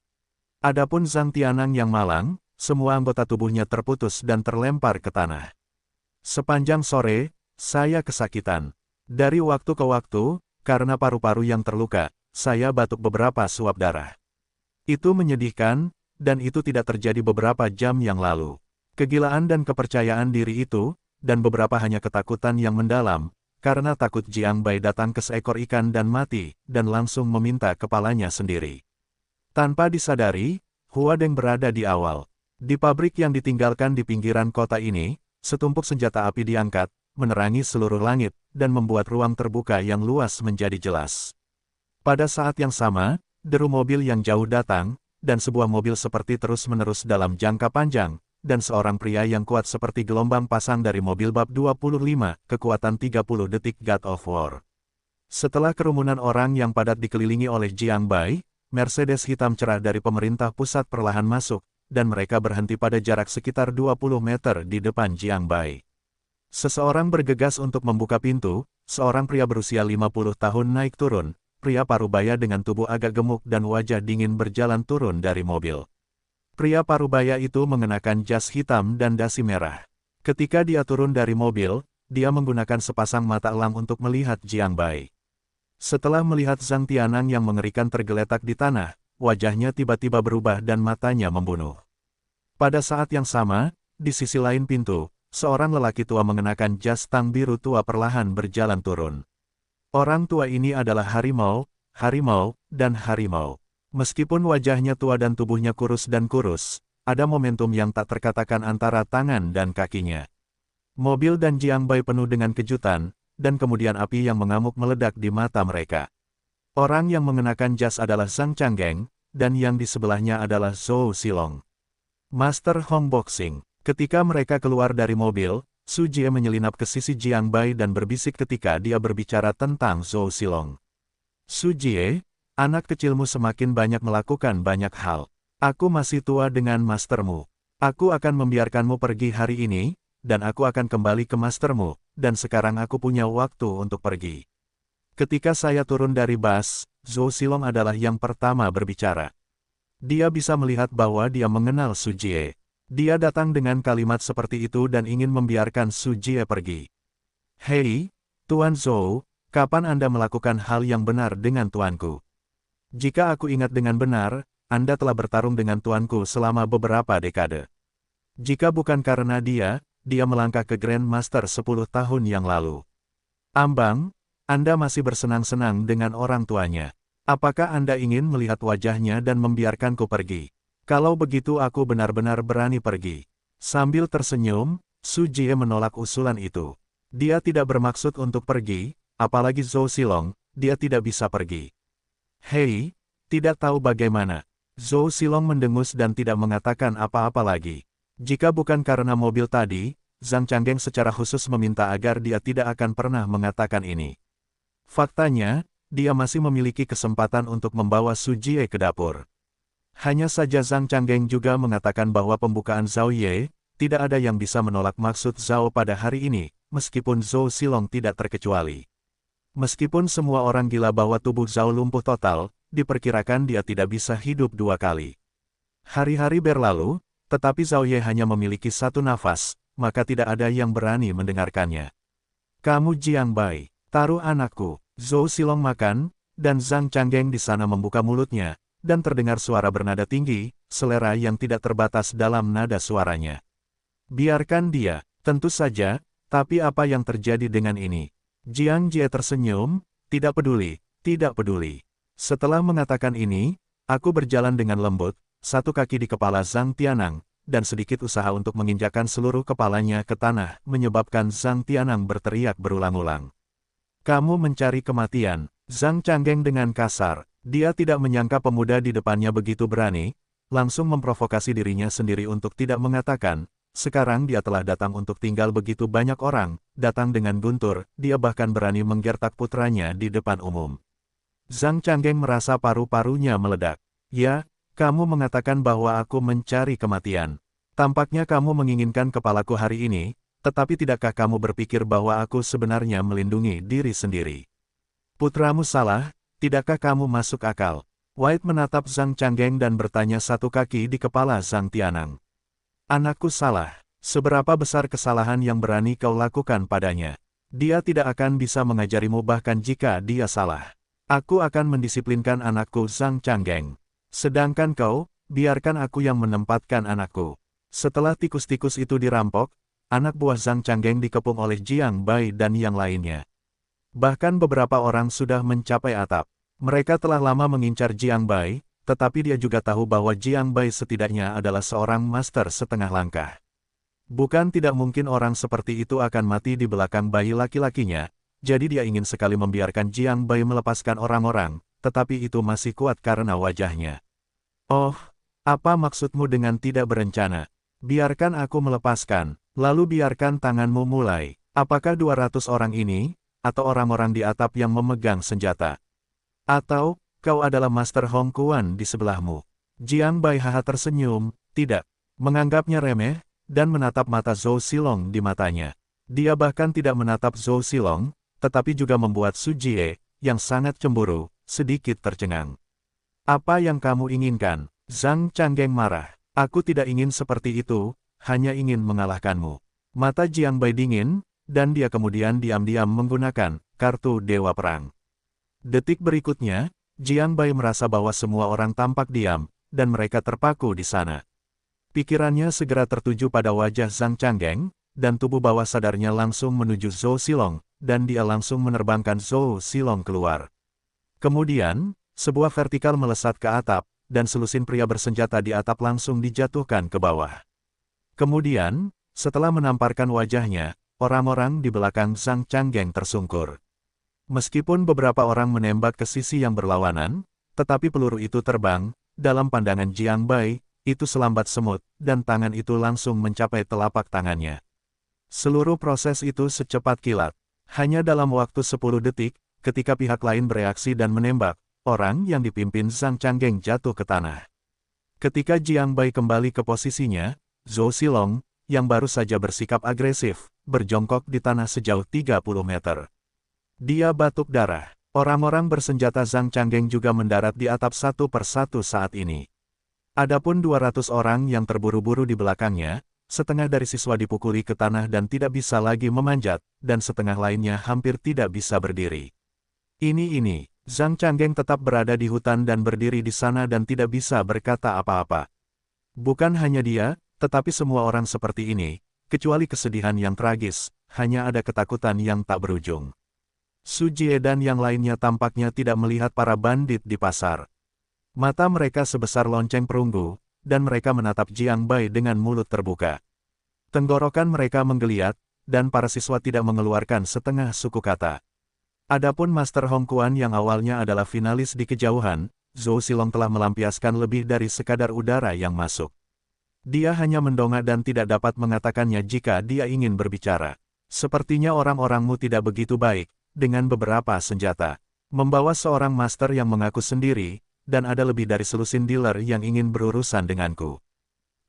Adapun Zhang Tianang yang malang, semua anggota tubuhnya terputus dan terlempar ke tanah. Sepanjang sore, saya kesakitan. Dari waktu ke waktu, karena paru-paru yang terluka, saya batuk beberapa suap darah. Itu menyedihkan, dan itu tidak terjadi beberapa jam yang lalu. Kegilaan dan kepercayaan diri itu, dan beberapa hanya ketakutan yang mendalam, karena takut Jiang Bai datang ke seekor ikan dan mati, dan langsung meminta kepalanya sendiri. Tanpa disadari, Hua Deng berada di awal. Di pabrik yang ditinggalkan di pinggiran kota ini, setumpuk senjata api diangkat, menerangi seluruh langit, dan membuat ruang terbuka yang luas menjadi jelas. Pada saat yang sama, deru mobil yang jauh datang, dan sebuah mobil seperti terus-menerus dalam jangka panjang, dan seorang pria yang kuat seperti gelombang pasang dari mobil bab 25, kekuatan 30 detik God of War. Setelah kerumunan orang yang padat dikelilingi oleh Jiang Bai, Mercedes hitam cerah dari pemerintah pusat perlahan masuk, dan mereka berhenti pada jarak sekitar 20 meter di depan Jiang Bai. Seseorang bergegas untuk membuka pintu, seorang pria berusia 50 tahun naik turun, pria parubaya dengan tubuh agak gemuk dan wajah dingin berjalan turun dari mobil. Pria parubaya itu mengenakan jas hitam dan dasi merah. Ketika dia turun dari mobil, dia menggunakan sepasang mata elang untuk melihat Jiang Bai. Setelah melihat Zhang Tianang yang mengerikan tergeletak di tanah, wajahnya tiba-tiba berubah dan matanya membunuh. Pada saat yang sama, di sisi lain pintu, seorang lelaki tua mengenakan jas tang biru tua perlahan berjalan turun. Orang tua ini adalah harimau, dan harimau. Meskipun wajahnya tua dan tubuhnya kurus, ada momentum yang tak terkatakan antara tangan dan kakinya. Mobil dan Jiang Bai penuh dengan kejutan, dan kemudian api yang mengamuk meledak di mata mereka. Orang yang mengenakan jas adalah Zhang Changgeng, dan yang di sebelahnya adalah Zhou Xilong, Master Hong Boxing. Ketika mereka keluar dari mobil, Su Jie menyelinap ke sisi Jiang Bai dan berbisik ketika dia berbicara tentang Zhou Xilong. Su Jie, anak kecilmu semakin banyak melakukan banyak hal. Aku masih tua dengan mastermu. Aku akan membiarkanmu pergi hari ini, dan aku akan kembali ke mastermu, dan sekarang aku punya waktu untuk pergi. Ketika saya turun dari bus, Zhou Xilong adalah yang pertama berbicara. Dia bisa melihat bahwa dia mengenal Su Jie. Dia datang dengan kalimat seperti itu dan ingin membiarkan Su Jie pergi. Hei, Tuan Zhou, kapan Anda melakukan hal yang benar dengan tuanku? Jika aku ingat dengan benar, Anda telah bertarung dengan tuanku selama beberapa dekade. Jika bukan karena dia melangkah ke Grandmaster 10 tahun yang lalu. Ambang, Anda masih bersenang-senang dengan orang tuanya. Apakah Anda ingin melihat wajahnya dan membiarkanku pergi? Kalau begitu aku benar-benar berani pergi. Sambil tersenyum, Su Jie menolak usulan itu. Dia tidak bermaksud untuk pergi, apalagi Zhou Xilong, dia tidak bisa pergi. Hei, tidak tahu bagaimana. Zhou Xilong mendengus dan tidak mengatakan apa-apa lagi. Jika bukan karena mobil tadi, Zhang Changgeng secara khusus meminta agar dia tidak akan pernah mengatakan ini. Faktanya, dia masih memiliki kesempatan untuk membawa Su Jie ke dapur. Hanya saja Zhang Changgeng juga mengatakan bahwa pembukaan Zhao Ye, tidak ada yang bisa menolak maksud Zhao pada hari ini, meskipun Zhou Xilong tidak terkecuali. Meskipun semua orang gila bahwa tubuh Zhao lumpuh total, diperkirakan dia tidak bisa hidup 2 kali. Hari-hari berlalu, tetapi Zhao Ye hanya memiliki 1 nafas, maka tidak ada yang berani mendengarkannya. Kamu Jiang Bai, taruh anakku. Zhou Xilong makan, dan Zhang Changgeng di sana membuka mulutnya, dan terdengar suara bernada tinggi, selera yang tidak terbatas dalam nada suaranya. Biarkan dia, tentu saja, tapi apa yang terjadi dengan ini? Jiang Jie tersenyum, tidak peduli, tidak peduli. Setelah mengatakan ini, aku berjalan dengan lembut, 1 kaki di kepala Zhang Tianang, dan sedikit usaha untuk menginjakkan seluruh kepalanya ke tanah, menyebabkan Zhang Tianang berteriak berulang-ulang. Kamu mencari kematian, Zhang Changgeng dengan kasar. Dia tidak menyangka pemuda di depannya begitu berani, langsung memprovokasi dirinya sendiri untuk tidak mengatakan, sekarang dia telah datang untuk tinggal begitu banyak orang, datang dengan guntur, dia bahkan berani menggertak putranya di depan umum. Zhang Changgeng merasa paru-parunya meledak. Ya, kamu mengatakan bahwa aku mencari kematian. Tampaknya kamu menginginkan kepalaku hari ini, tetapi tidakkah kamu berpikir bahwa aku sebenarnya melindungi diri sendiri? Putramu salah, tidakkah kamu masuk akal? White menatap Zhang Changgeng dan bertanya 1 kaki di kepala Zhang Tianang. Anakku salah. Seberapa besar kesalahan yang berani kau lakukan padanya? Dia tidak akan bisa mengajarimu bahkan jika dia salah. Aku akan mendisiplinkan anakku Zhang Changgeng. Sedangkan kau, biarkan aku yang menempatkan anakku. Setelah tikus-tikus itu dirampok, anak buah Zhang Changgeng dikepung oleh Jiang Bai dan yang lainnya. Bahkan beberapa orang sudah mencapai atap. Mereka telah lama mengincar Jiang Bai, tetapi dia juga tahu bahwa Jiang Bai setidaknya adalah seorang master setengah langkah. Bukan tidak mungkin orang seperti itu akan mati di belakang bayi laki-lakinya, jadi dia ingin sekali membiarkan Jiang Bai melepaskan orang-orang, tetapi itu masih kuat karena wajahnya. Oh, apa maksudmu dengan tidak berencana? Biarkan aku melepaskan, lalu biarkan tanganmu mulai. Apakah 200 orang ini, atau orang-orang di atap yang memegang senjata? Atau, kau adalah Master Hong Kuan di sebelahmu? Jiang Bai haha tersenyum, tidak. Menganggapnya remeh, dan menatap mata Zhou Silong di matanya. Dia bahkan tidak menatap Zhou Silong, tetapi juga membuat Su Jie, yang sangat cemburu, sedikit tercengang. Apa yang kamu inginkan? Zhang Changgeng marah. Aku tidak ingin seperti itu, hanya ingin mengalahkanmu. Mata Jiang Bai dingin, dan dia kemudian diam-diam menggunakan kartu Dewa Perang. Detik berikutnya, Jiang Bai merasa bahwa semua orang tampak diam, dan mereka terpaku di sana. Pikirannya segera tertuju pada wajah Zhang Changgeng, dan tubuh bawah sadarnya langsung menuju Zhou Silong, dan dia langsung menerbangkan Zhou Silong keluar. Kemudian, sebuah vertikal melesat ke atap, dan selusin pria bersenjata di atap langsung dijatuhkan ke bawah. Kemudian, setelah menamparkan wajahnya, orang-orang di belakang Zhang Changgeng tersungkur. Meskipun beberapa orang menembak ke sisi yang berlawanan, tetapi peluru itu terbang, dalam pandangan Jiang Bai, itu selambat semut, dan tangan itu langsung mencapai telapak tangannya. Seluruh proses itu secepat kilat. Hanya dalam waktu 10 detik, ketika pihak lain bereaksi dan menembak, orang yang dipimpin Zhang Changgeng jatuh ke tanah. Ketika Jiang Bai kembali ke posisinya, Zhou Silong, yang baru saja bersikap agresif, berjongkok di tanah sejauh 30 meter. Dia batuk darah. Orang-orang bersenjata Zhang Changgeng juga mendarat di atap satu persatu saat ini. Adapun 200 orang yang terburu-buru di belakangnya, setengah dari siswa dipukuli ke tanah dan tidak bisa lagi memanjat, dan setengah lainnya hampir tidak bisa berdiri. Ini. Zhang Changgeng tetap berada di hutan dan berdiri di sana dan tidak bisa berkata apa-apa. Bukan hanya dia, tetapi semua orang seperti ini, kecuali kesedihan yang tragis, hanya ada ketakutan yang tak berujung. Su Jie dan yang lainnya tampaknya tidak melihat para bandit di pasar. Mata mereka sebesar lonceng perunggu, dan mereka menatap Jiang Bai dengan mulut terbuka. Tenggorokan mereka menggeliat, dan para siswa tidak mengeluarkan setengah suku kata. Adapun Master Hong Kuan yang awalnya adalah finalis di kejauhan, Zhou Silong telah melampiaskan lebih dari sekadar udara yang masuk. Dia hanya mendongak dan tidak dapat mengatakannya jika dia ingin berbicara. Sepertinya orang-orangmu tidak begitu baik, dengan beberapa senjata. Membawa seorang master yang mengaku sendiri, dan ada lebih dari selusin dealer yang ingin berurusan denganku.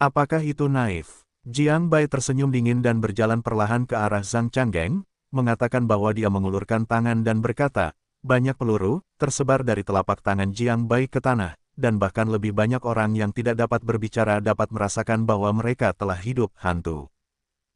Apakah itu naif? Jiang Bai tersenyum dingin dan berjalan perlahan ke arah Zhang Changgeng, mengatakan bahwa dia mengulurkan tangan dan berkata, banyak peluru, tersebar dari telapak tangan Jiang Bai ke tanah, dan bahkan lebih banyak orang yang tidak dapat berbicara dapat merasakan bahwa mereka telah hidup hantu.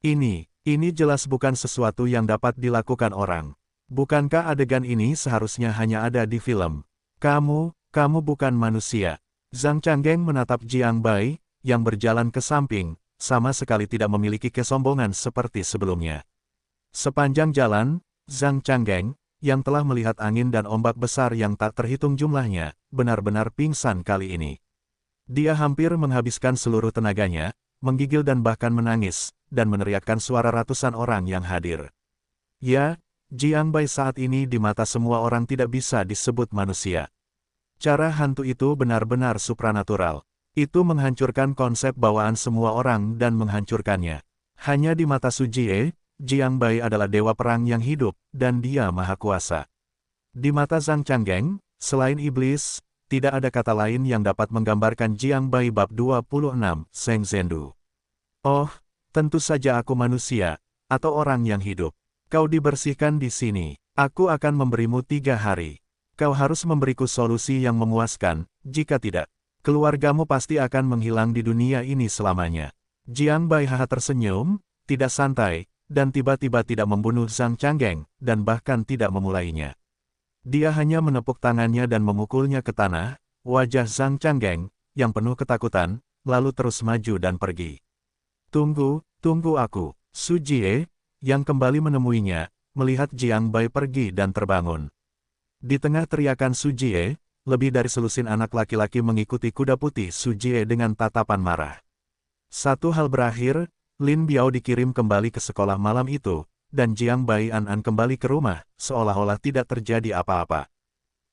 Ini jelas bukan sesuatu yang dapat dilakukan orang. Bukankah adegan ini seharusnya hanya ada di film? Kamu bukan manusia. Zhang Changgeng menatap Jiang Bai, yang berjalan ke samping, sama sekali tidak memiliki kesombongan seperti sebelumnya. Sepanjang jalan, Zhang Changgeng, yang telah melihat angin dan ombak besar yang tak terhitung jumlahnya, benar-benar pingsan kali ini. Dia hampir menghabiskan seluruh tenaganya, menggigil dan bahkan menangis, dan meneriakkan suara ratusan orang yang hadir. Ya, Jiang Bai saat ini di mata semua orang tidak bisa disebut manusia. Cara hantu itu benar-benar supranatural. Itu menghancurkan konsep bawaan semua orang dan menghancurkannya. Hanya di mata Su Jie, Jiang Bai adalah dewa perang yang hidup, dan dia maha kuasa. Di mata Zhang Changgeng, selain iblis, tidak ada kata lain yang dapat menggambarkan Jiang Bai bab 26, Seng Zhendu. Oh, tentu saja aku manusia, atau orang yang hidup. Kau dibersihkan di sini. Aku akan memberimu 3 hari. Kau harus memberiku solusi yang memuaskan, jika tidak, keluargamu pasti akan menghilang di dunia ini selamanya. Jiang Bai haha tersenyum, tidak santai, dan tiba-tiba tidak membunuh Zhang Changgeng, dan bahkan tidak memulainya. Dia hanya menepuk tangannya dan memukulnya ke tanah, wajah Zhang Changgeng, yang penuh ketakutan, lalu terus maju dan pergi. Tunggu aku. Su Jie, yang kembali menemuinya, melihat Jiang Bai pergi dan terbangun. Di tengah teriakan Su Jie, lebih dari selusin anak laki-laki mengikuti kuda putih Su Jie dengan tatapan marah. Satu hal berakhir, Lin Biao dikirim kembali ke sekolah malam itu, dan Jiang Bai An kembali ke rumah, seolah-olah tidak terjadi apa-apa.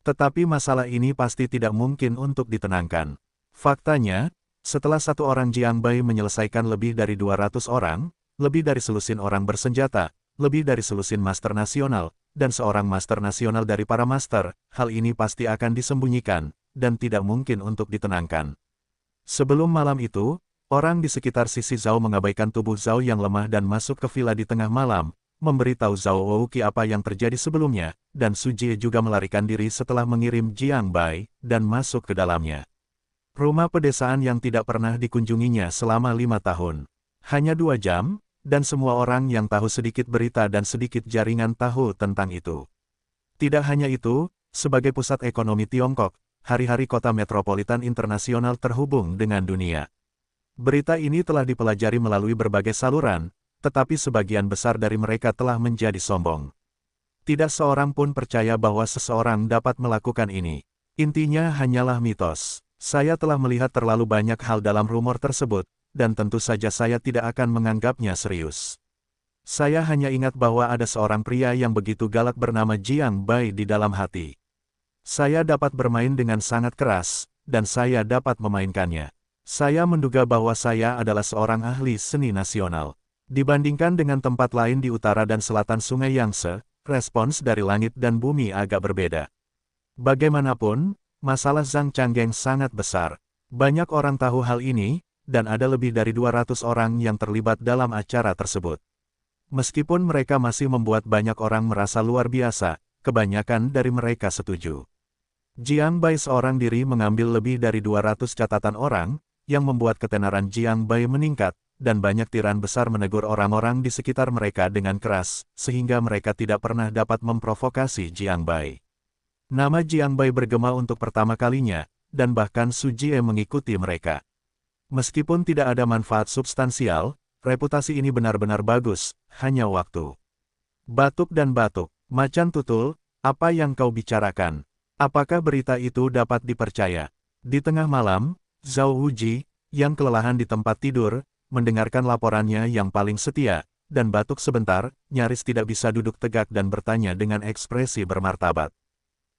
Tetapi masalah ini pasti tidak mungkin untuk ditenangkan. Faktanya, Setelah satu orang Jiang Bai menyelesaikan lebih dari 200 orang, lebih dari selusin orang bersenjata, lebih dari selusin master nasional, dan seorang master nasional dari para master, hal ini pasti akan disembunyikan, dan tidak mungkin untuk ditenangkan. Sebelum malam itu, orang di sekitar sisi Zhao mengabaikan tubuh Zhao yang lemah dan masuk ke villa di tengah malam, memberitahu Zhao Wouqi apa yang terjadi sebelumnya, dan Su Jie juga melarikan diri setelah mengirim Jiang Bai, dan masuk ke dalamnya. Rumah pedesaan yang tidak pernah dikunjunginya selama 5 tahun. Hanya 2 jam, dan semua orang yang tahu sedikit berita dan sedikit jaringan tahu tentang itu. Tidak hanya itu, sebagai pusat ekonomi Tiongkok, hari-hari kota metropolitan internasional terhubung dengan dunia. Berita ini telah dipelajari melalui berbagai saluran, tetapi sebagian besar dari mereka telah menjadi sombong. Tidak seorang pun percaya bahwa seseorang dapat melakukan ini. Intinya hanyalah mitos. Saya telah melihat terlalu banyak hal dalam rumor tersebut, dan tentu saja saya tidak akan menganggapnya serius. Saya hanya ingat bahwa ada seorang pria yang begitu galak bernama Jiang Bai di dalam hati. Saya dapat bermain dengan sangat keras, dan saya dapat memainkannya. Saya menduga bahwa saya adalah seorang ahli seni nasional. Dibandingkan dengan tempat lain di utara dan selatan Sungai Yangtze, respons dari langit dan bumi agak berbeda. Bagaimanapun, masalah Zhang Changgeng sangat besar. Banyak orang tahu hal ini, dan ada lebih dari 200 orang yang terlibat dalam acara tersebut. Meskipun mereka masih membuat banyak orang merasa luar biasa, kebanyakan dari mereka setuju. Jiang Bai seorang diri mengambil lebih dari 200 catatan orang, yang membuat ketenaran Jiang Bai meningkat, dan banyak tiran besar menegur orang-orang di sekitar mereka dengan keras, sehingga mereka tidak pernah dapat memprovokasi Jiang Bai. Nama Jiang Bai bergema untuk pertama kalinya, dan bahkan Su Jie mengikuti mereka. Meskipun tidak ada manfaat substansial, reputasi ini benar-benar bagus, hanya waktu. Batuk dan batuk, macan tutul, apa yang kau bicarakan? Apakah berita itu dapat dipercaya? Di tengah malam, Zhao Wuji, yang kelelahan di tempat tidur, mendengarkan laporannya yang paling setia, dan batuk sebentar, nyaris tidak bisa duduk tegak dan bertanya dengan ekspresi bermartabat.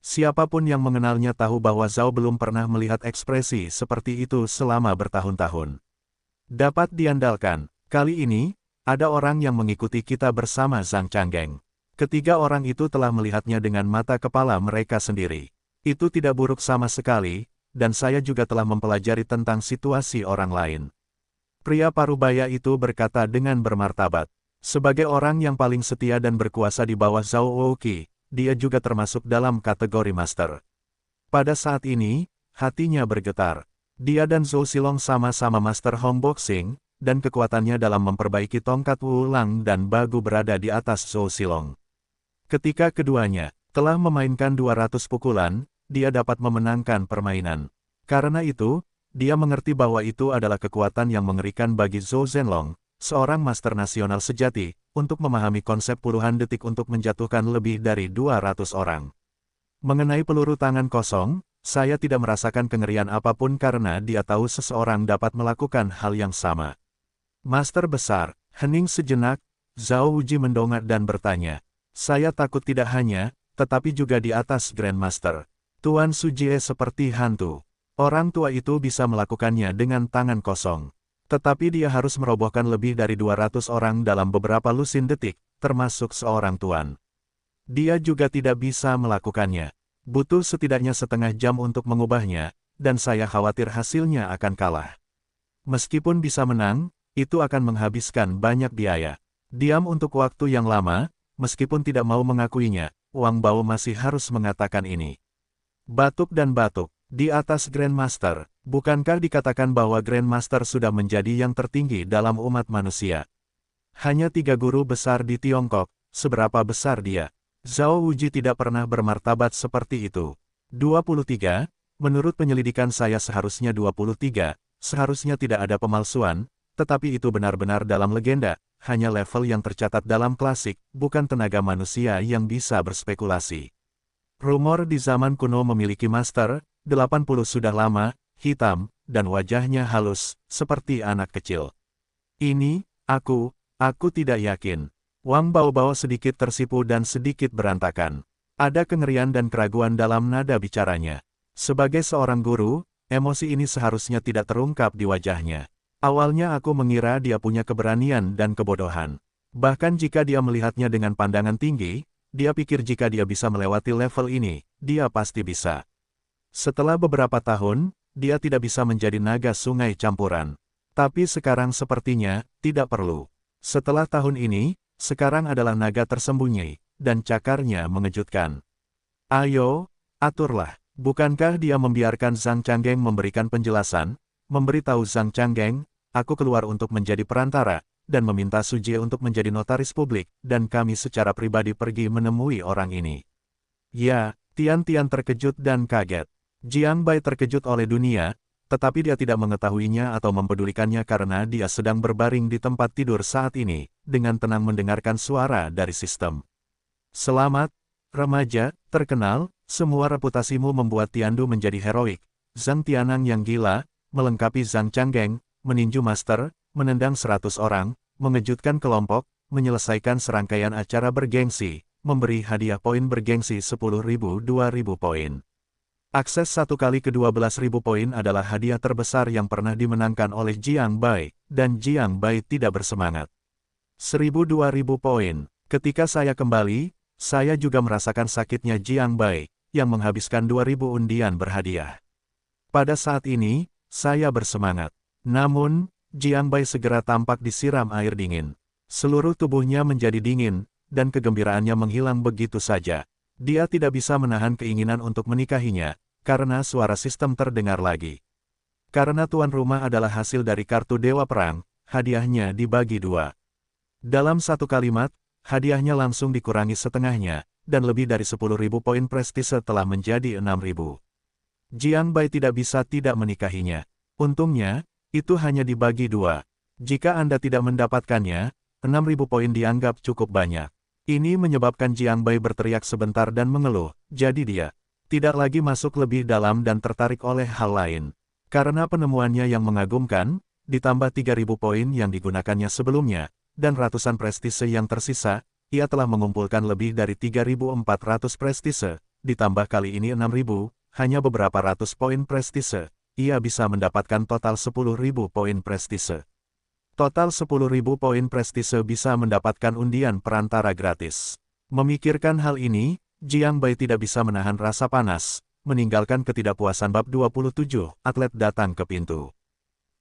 Siapapun yang mengenalnya tahu bahwa Zhao belum pernah melihat ekspresi seperti itu selama bertahun-tahun. Dapat diandalkan, kali ini, ada orang yang mengikuti kita bersama Zhang Changgeng. Ketiga orang itu telah melihatnya dengan mata kepala mereka sendiri. Itu tidak buruk sama sekali, dan saya juga telah mempelajari tentang situasi orang lain. Pria parubaya itu berkata dengan bermartabat. Sebagai orang yang paling setia dan berkuasa di bawah Zhao Wouqi, dia juga termasuk dalam kategori master. Pada saat ini, hatinya bergetar. Dia dan Zhou Silong sama-sama master home boxing, dan kekuatannya dalam memperbaiki tongkat Wulang dan Bagu berada di atas Zhou Silong. Ketika keduanya telah memainkan 200 pukulan, dia dapat memenangkan permainan. Karena itu, dia mengerti bahwa itu adalah kekuatan yang mengerikan bagi Zhou Zhenlong, seorang master nasional sejati, untuk memahami konsep puluhan detik untuk menjatuhkan lebih dari 200 orang. Mengenai peluru tangan kosong, saya tidak merasakan kengerian apapun karena dia tahu seseorang dapat melakukan hal yang sama. Master besar, hening sejenak, Zhao Wuji mendongak dan bertanya. Saya takut tidak hanya, tetapi juga di atas Grandmaster. Tuan Su Jie seperti hantu. Orang tua itu bisa melakukannya dengan tangan kosong. Tetapi dia harus merobohkan lebih dari 200 orang dalam beberapa lusin detik, termasuk seorang tuan. Dia juga tidak bisa melakukannya. Butuh setidaknya setengah jam untuk mengubahnya, dan saya khawatir hasilnya akan kalah. Meskipun bisa menang, itu akan menghabiskan banyak biaya. Diam untuk waktu yang lama, meskipun tidak mau mengakuinya, Wang Bao masih harus mengatakan ini. Batuk dan batuk. Di atas Grandmaster, bukankah dikatakan bahwa Grandmaster sudah menjadi yang tertinggi dalam umat manusia? Hanya 3 guru besar di Tiongkok, seberapa besar dia? Zhao Wuji tidak pernah bermartabat seperti itu. 23, menurut penyelidikan saya seharusnya 23, seharusnya tidak ada pemalsuan, tetapi itu benar-benar dalam legenda, hanya level yang tercatat dalam klasik, bukan tenaga manusia yang bisa berspekulasi. Rumor di zaman kuno memiliki master, 80 sudah lama, hitam, dan wajahnya halus, seperti anak kecil. Ini, aku tidak yakin. Wang Bao sedikit tersipu dan sedikit berantakan. Ada kengerian dan keraguan dalam nada bicaranya. Sebagai seorang guru, Emosi ini seharusnya tidak terungkap di wajahnya. Awalnya aku mengira dia punya keberanian dan kebodohan. Bahkan jika dia melihatnya dengan pandangan tinggi, dia pikir jika dia bisa melewati level ini, dia pasti bisa. Setelah beberapa tahun, dia tidak bisa menjadi naga sungai campuran. Tapi sekarang sepertinya, tidak perlu. Setelah tahun ini, sekarang adalah naga tersembunyi, dan cakarnya mengejutkan. Ayo, aturlah. Bukankah dia membiarkan Zhang Changgeng memberikan penjelasan, memberitahu Zhang Changgeng, aku keluar untuk menjadi perantara, dan meminta Sujie untuk menjadi notaris publik, dan kami secara pribadi pergi menemui orang ini. Ya, Tian-Tian terkejut dan kaget. Jiang Bai terkejut oleh dunia, tetapi dia tidak mengetahuinya atau mempedulikannya karena dia sedang berbaring di tempat tidur saat ini, dengan tenang mendengarkan suara dari sistem. Selamat, remaja, terkenal, semua reputasimu membuat Tiandu menjadi heroik. Zhang Tianang yang gila, melengkapi Zhang Changgeng, meninju master, menendang 100 orang, mengejutkan kelompok, menyelesaikan serangkaian acara bergengsi, memberi hadiah poin bergengsi 10.000-2.000 poin. Akses 1 kali ke 12.000 poin adalah hadiah terbesar yang pernah dimenangkan oleh Jiang Bai, dan Jiang Bai tidak bersemangat. 1.000-2.000 poin. Ketika saya kembali, saya juga merasakan sakitnya Jiang Bai, yang menghabiskan 2.000 undian berhadiah. Pada saat ini, saya bersemangat. Namun, Jiang Bai segera tampak disiram air dingin. Seluruh tubuhnya menjadi dingin, dan kegembiraannya menghilang begitu saja. Dia tidak bisa menahan keinginan untuk menikahinya, karena suara sistem terdengar lagi. Karena tuan rumah adalah hasil dari kartu Dewa Perang, hadiahnya dibagi 2. Dalam satu kalimat, hadiahnya langsung dikurangi setengahnya, dan lebih dari 10.000 poin prestise telah menjadi 6.000. Jiang Bai tidak bisa tidak menikahinya. Untungnya, itu hanya dibagi 2. Jika Anda tidak mendapatkannya, 6.000 poin dianggap cukup banyak. Ini menyebabkan Jiang Bai berteriak sebentar dan mengeluh, jadi dia tidak lagi masuk lebih dalam dan tertarik oleh hal lain. Karena penemuannya yang mengagumkan, ditambah 3.000 poin yang digunakannya sebelumnya, dan ratusan prestise yang tersisa, ia telah mengumpulkan lebih dari 3.400 prestise, ditambah kali ini 6.000, hanya beberapa ratus poin prestise, ia bisa mendapatkan total 10.000 poin prestise. Total 10.000 poin prestise bisa mendapatkan undian perantara gratis. Memikirkan hal ini, Jiang Bai tidak bisa menahan rasa panas, meninggalkan ketidakpuasan bab 27, atlet datang ke pintu.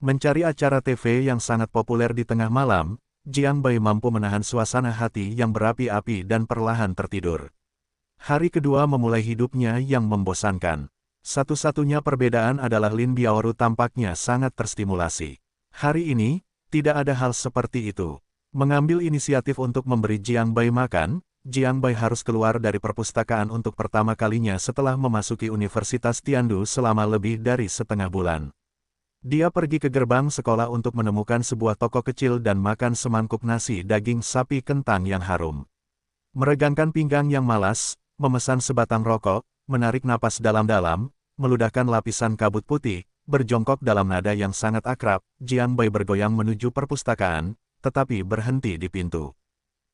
Mencari acara TV yang sangat populer di tengah malam, Jiang Bai mampu menahan suasana hati yang berapi-api dan perlahan tertidur. Hari kedua memulai hidupnya yang membosankan. Satu-satunya perbedaan adalah Lin Biaoru tampaknya sangat terstimulasi. Hari ini, tidak ada hal seperti itu. Mengambil inisiatif untuk memberi Jiang Bai makan, Jiang Bai harus keluar dari perpustakaan untuk pertama kalinya setelah memasuki Universitas Tiandu selama lebih dari setengah bulan. Dia pergi ke gerbang sekolah untuk menemukan sebuah toko kecil dan makan semangkuk nasi daging sapi kentang yang harum. Meregangkan pinggang yang malas, memesan sebatang rokok, menarik napas dalam-dalam, meludahkan lapisan kabut putih, berjongkok dalam nada yang sangat akrab, Jiang Bai bergoyang menuju perpustakaan, tetapi berhenti di pintu.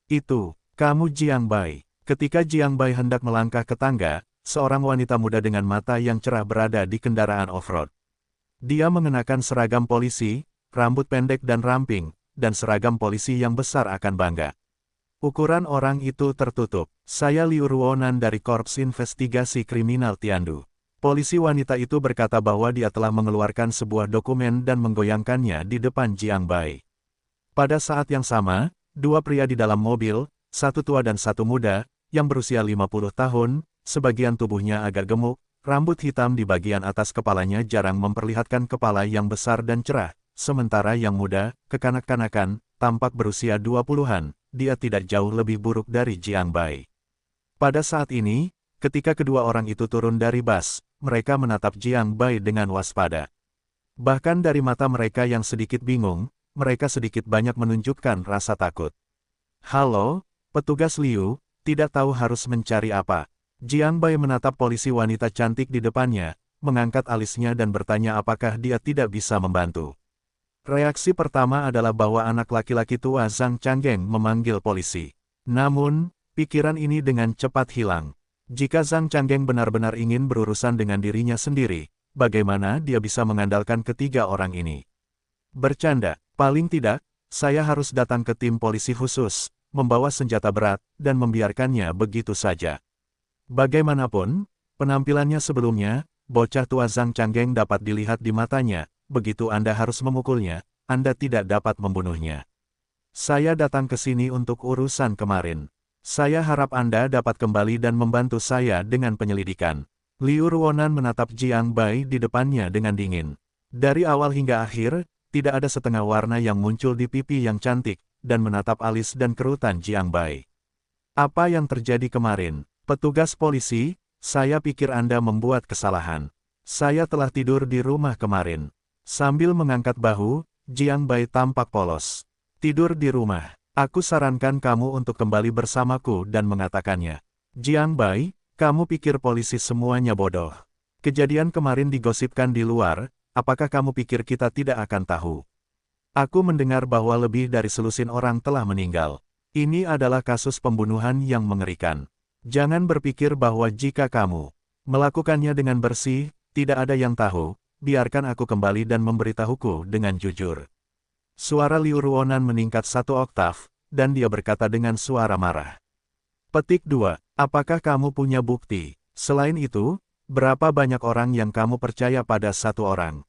Itu, kamu Jiang Bai. Ketika Jiang Bai hendak melangkah ke tangga, seorang wanita muda dengan mata yang cerah berada di kendaraan off-road. Dia mengenakan seragam polisi, rambut pendek dan ramping, dan seragam polisi yang besar akan bangga. Ukuran orang itu tertutup. Saya Liu Ruonan dari Korps Investigasi Kriminal Tiandu. Polisi wanita itu berkata bahwa dia telah mengeluarkan sebuah dokumen dan menggoyangkannya di depan Jiang Bai. Pada saat yang sama, dua pria di dalam mobil, satu tua dan satu muda, yang berusia 50 tahun, sebagian tubuhnya agak gemuk, rambut hitam di bagian atas kepalanya jarang memperlihatkan kepala yang besar dan cerah, sementara yang muda, kekanak-kanakan, tampak berusia 20-an, dia tidak jauh lebih buruk dari Jiang Bai. Pada saat ini, ketika kedua orang itu turun dari bus, mereka menatap Jiang Bai dengan waspada. Bahkan dari mata mereka yang sedikit bingung, mereka sedikit banyak menunjukkan rasa takut. Halo, petugas Liu, tidak tahu harus mencari apa. Jiang Bai menatap polisi wanita cantik di depannya, mengangkat alisnya dan bertanya apakah dia tidak bisa membantu. Reaksi pertama adalah bahwa anak laki-laki tua Zhang Changgeng memanggil polisi. Namun, pikiran ini dengan cepat hilang. Jika Zhang Changgeng benar-benar ingin berurusan dengan dirinya sendiri, bagaimana dia bisa mengandalkan ketiga orang ini. Bercanda, paling tidak, saya harus datang ke tim polisi khusus, membawa senjata berat, dan membiarkannya begitu saja. Bagaimanapun, penampilannya sebelumnya, bocah tua Zhang Changgeng dapat dilihat di matanya, begitu Anda harus memukulnya, Anda tidak dapat membunuhnya. Saya datang ke sini untuk urusan kemarin. Saya harap Anda dapat kembali dan membantu saya dengan penyelidikan. Liu Ruonan menatap Jiang Bai di depannya dengan dingin. Dari awal hingga akhir, tidak ada setengah warna yang muncul di pipi yang cantik, dan menatap alis dan kerutan Jiang Bai. Apa yang terjadi kemarin? Petugas polisi, saya pikir Anda membuat kesalahan. Saya telah tidur di rumah kemarin. Sambil mengangkat bahu, Jiang Bai tampak polos. Tidur di rumah. Aku sarankan kamu untuk kembali bersamaku dan mengatakannya. Jiang Bai, kamu pikir polisi semuanya bodoh. Kejadian kemarin digosipkan di luar, apakah kamu pikir kita tidak akan tahu? Aku mendengar bahwa lebih dari selusin orang telah meninggal. Ini adalah kasus pembunuhan yang mengerikan. Jangan berpikir bahwa jika kamu melakukannya dengan bersih, tidak ada yang tahu, biarkan aku kembali dan memberitahuku dengan jujur. Suara Liu Ruonan meningkat 1 oktav, dan dia berkata dengan suara marah. Petik 2. Apakah kamu punya bukti? Selain itu, berapa banyak orang yang kamu percaya pada satu orang?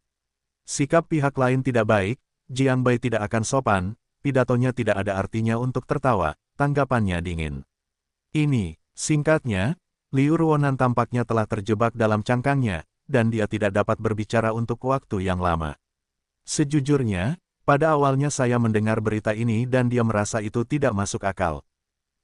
Sikap pihak lain tidak baik, Jiang Bai tidak akan sopan, pidatonya tidak ada artinya untuk tertawa, tanggapannya dingin. Ini, singkatnya, Liu Ruonan tampaknya telah terjebak dalam cangkangnya, dan dia tidak dapat berbicara untuk waktu yang lama. Sejujurnya, pada awalnya saya mendengar berita ini dan dia merasa itu tidak masuk akal.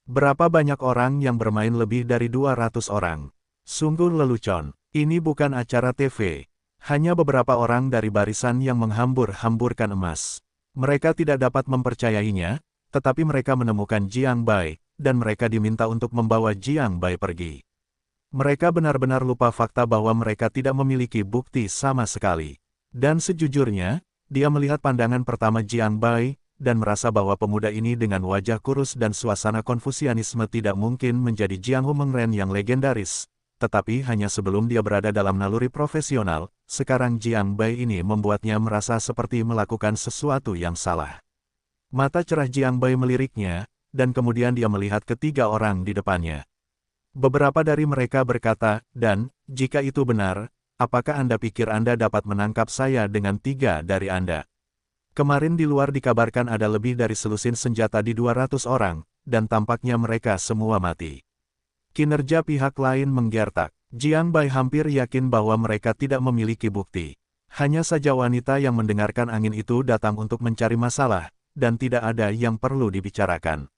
Berapa banyak orang yang bermain lebih dari 200 orang? Sungguh lelucon. Ini bukan acara TV. Hanya beberapa orang dari barisan yang menghambur-hamburkan emas. Mereka tidak dapat mempercayainya, tetapi mereka menemukan Jiang Bai, dan mereka diminta untuk membawa Jiang Bai pergi. Mereka benar-benar lupa fakta bahwa mereka tidak memiliki bukti sama sekali. Dan sejujurnya, dia melihat pandangan pertama Jiang Bai, dan merasa bahwa pemuda ini dengan wajah kurus dan suasana konfusianisme tidak mungkin menjadi Jiang Humengren yang legendaris. Tetapi hanya sebelum dia berada dalam naluri profesional, sekarang Jiang Bai ini membuatnya merasa seperti melakukan sesuatu yang salah. Mata cerah Jiang Bai meliriknya, dan kemudian dia melihat ketiga orang di depannya. Beberapa dari mereka berkata, dan, jika itu benar, apakah Anda pikir Anda dapat menangkap saya dengan 3 dari Anda? Kemarin di luar dikabarkan ada lebih dari selusin senjata di 200 orang, dan tampaknya mereka semua mati. Kinerja pihak lain menggertak. Jiang Bai hampir yakin bahwa mereka tidak memiliki bukti. Hanya saja wanita yang mendengarkan angin itu datang untuk mencari masalah, dan tidak ada yang perlu dibicarakan.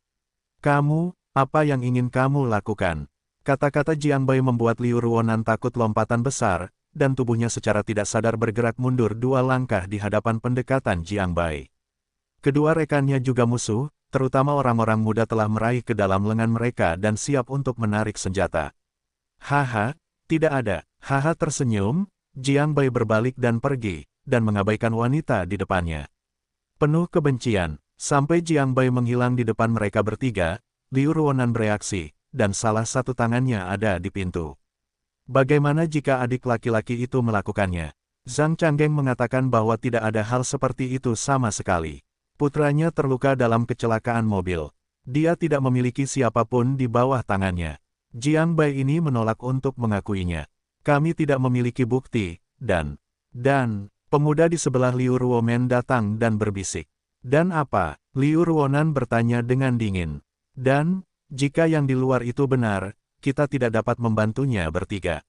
Kamu, apa yang ingin kamu lakukan? Kata-kata Jiang Bai membuat Liu Ruonan takut lompatan besar, dan tubuhnya secara tidak sadar bergerak mundur 2 langkah di hadapan pendekatan Jiang Bai. Kedua rekannya juga musuh, terutama orang-orang muda telah meraih ke dalam lengan mereka dan siap untuk menarik senjata. Haha, tidak ada. Haha tersenyum, Jiang Bai berbalik dan pergi, dan mengabaikan wanita di depannya. Penuh kebencian, sampai Jiang Bai menghilang di depan mereka bertiga, Liu Ruonan bereaksi, dan salah satu tangannya ada di pintu. Bagaimana jika adik laki-laki itu melakukannya? Zhang Changgeng mengatakan bahwa tidak ada hal seperti itu sama sekali. Putranya terluka dalam kecelakaan mobil. Dia tidak memiliki siapapun di bawah tangannya. Jiang Bai ini menolak untuk mengakuinya. Kami tidak memiliki bukti, dan pemuda di sebelah Liu Ruomen datang dan berbisik. Dan apa? Liu Ruonan bertanya dengan dingin. Dan, jika yang di luar itu benar, kita tidak dapat membantunya bertiga.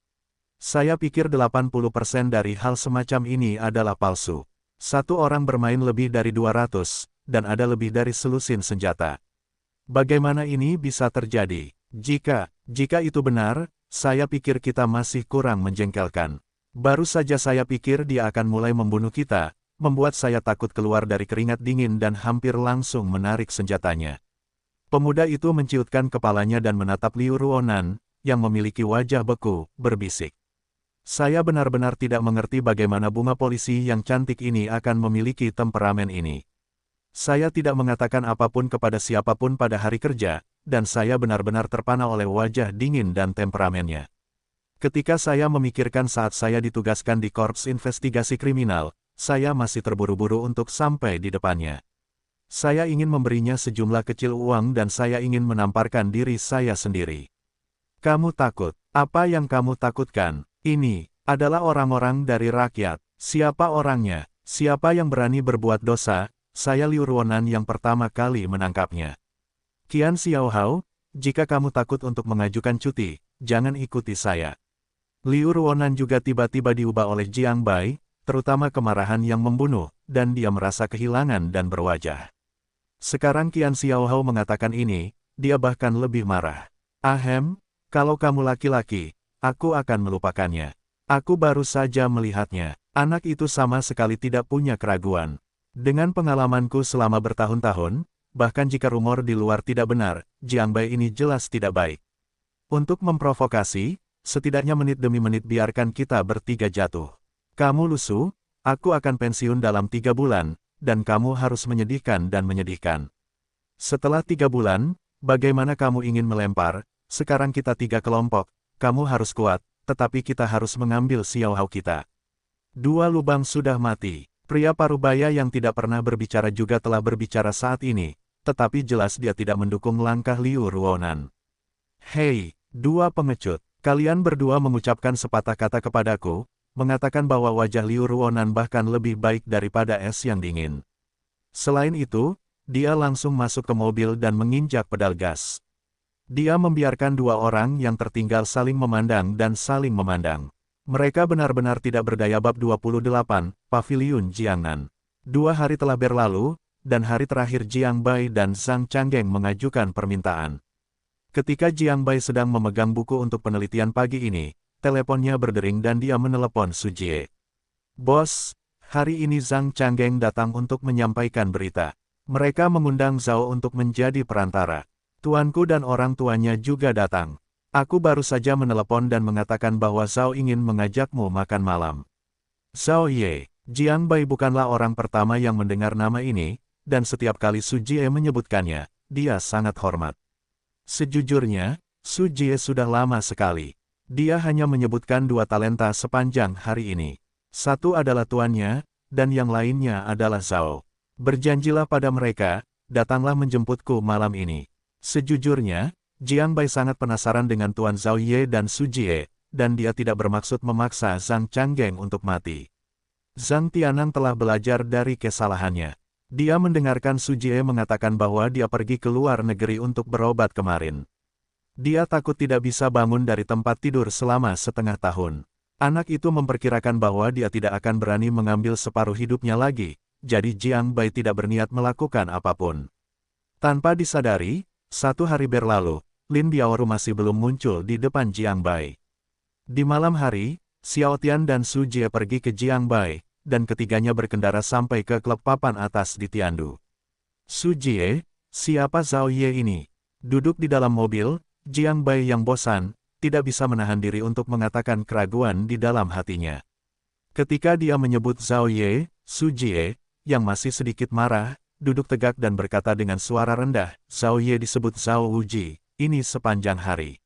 Saya pikir 80% dari hal semacam ini adalah palsu. Satu orang bermain lebih dari 200, dan ada lebih dari selusin senjata. Bagaimana ini bisa terjadi? Jika itu benar, saya pikir kita masih kurang menjengkelkan. Baru saja saya pikir dia akan mulai membunuh kita, membuat saya takut keluar dari keringat dingin dan hampir langsung menarik senjatanya. Pemuda itu menciutkan kepalanya dan menatap Liu Ruonan, yang memiliki wajah beku, berbisik. Saya benar-benar tidak mengerti bagaimana bunga polisi yang cantik ini akan memiliki temperamen ini. Saya tidak mengatakan apapun kepada siapapun pada hari kerja, dan saya benar-benar terpana oleh wajah dingin dan temperamennya. Ketika saya memikirkan saat saya ditugaskan di Korps Investigasi Kriminal, saya masih terburu-buru untuk sampai di depannya. Saya ingin memberinya sejumlah kecil uang dan saya ingin menamparkan diri saya sendiri. Kamu takut? Apa yang kamu takutkan? Ini adalah orang-orang dari rakyat. Siapa orangnya? Siapa yang berani berbuat dosa? Saya Liu Ruonan yang pertama kali menangkapnya. Qian Xiaohao, jika kamu takut untuk mengajukan cuti, jangan ikuti saya. Liu Ruonan juga tiba-tiba diubah oleh Jiang Bai, terutama kemarahan yang membunuh, dan dia merasa kehilangan dan berwajah. Sekarang Qian Xiaohao mengatakan ini, dia bahkan lebih marah. Ahem, kalau kamu laki-laki, aku akan melupakannya. Aku baru saja melihatnya. Anak itu sama sekali tidak punya keraguan. Dengan pengalamanku selama bertahun-tahun, bahkan jika rumor di luar tidak benar, Jiang Bai ini jelas tidak baik. Untuk memprovokasi, setidaknya menit demi menit biarkan kita bertiga jatuh. Kamu lusuh, aku akan pensiun dalam 3 bulan, dan kamu harus menyedihkan dan menyedihkan. Setelah 3 bulan, bagaimana kamu ingin melempar? Sekarang kita 3 kelompok, kamu harus kuat, tetapi kita harus mengambil Xiaohao kita. 2 lubang sudah mati. Pria parubaya yang tidak pernah berbicara juga telah berbicara saat ini, tetapi jelas dia tidak mendukung langkah Liu Ruonan. Hei, 2 pengecut, kalian berdua mengucapkan sepatah kata kepadaku, mengatakan bahwa wajah Liu Ruonan bahkan lebih baik daripada es yang dingin. Selain itu, dia langsung masuk ke mobil dan menginjak pedal gas. Dia membiarkan 2 orang yang tertinggal saling memandang dan saling memandang. Mereka benar-benar tidak berdaya. Bab 28, Paviliun Jiangnan. 2 hari telah berlalu, dan hari terakhir Jiang Bai dan Zhang Changgeng mengajukan permintaan. Ketika Jiang Bai sedang memegang buku untuk penelitian pagi ini, teleponnya berdering dan dia menelepon Su Jie. Bos, hari ini Zhang Changgeng datang untuk menyampaikan berita. Mereka mengundang Zhao untuk menjadi perantara. Tuanku dan orang tuanya juga datang. Aku baru saja menelepon dan mengatakan bahwa Zhao ingin mengajakmu makan malam. Zhao Ye, Jiang Bai bukanlah orang pertama yang mendengar nama ini, dan setiap kali Su Jie menyebutkannya, dia sangat hormat. Sejujurnya, Su Jie sudah lama sekali. Dia hanya menyebutkan 2 talenta sepanjang hari ini. Satu adalah tuannya, dan yang lainnya adalah Zhao. Berjanjilah pada mereka, datanglah menjemputku malam ini. Sejujurnya, Jiang Bai sangat penasaran dengan Tuan Zhao Ye dan Su Jie, dan dia tidak bermaksud memaksa Zhang Changgeng untuk mati. Zhang Tianang telah belajar dari kesalahannya. Dia mendengarkan Su Jie mengatakan bahwa dia pergi ke luar negeri untuk berobat kemarin. Dia takut tidak bisa bangun dari tempat tidur selama setengah tahun. Anak itu memperkirakan bahwa dia tidak akan berani mengambil separuh hidupnya lagi, jadi Jiang Bai tidak berniat melakukan apapun. Tanpa disadari, 1 hari berlalu, Lin Biaoru masih belum muncul di depan Jiang Bai. Di malam hari, Xiao Tian dan Su Jie pergi ke Jiang Bai, dan ketiganya berkendara sampai ke klub papan atas di Tiandu. Su Jie, siapa Zhao Ye ini? Duduk di dalam mobil, Jiang Bai yang bosan, tidak bisa menahan diri untuk mengatakan keraguan di dalam hatinya. Ketika dia menyebut Zhao Ye, Su Jie, yang masih sedikit marah, duduk tegak dan berkata dengan suara rendah, Zhao Ye disebut Zhao Wuji, ini sepanjang hari.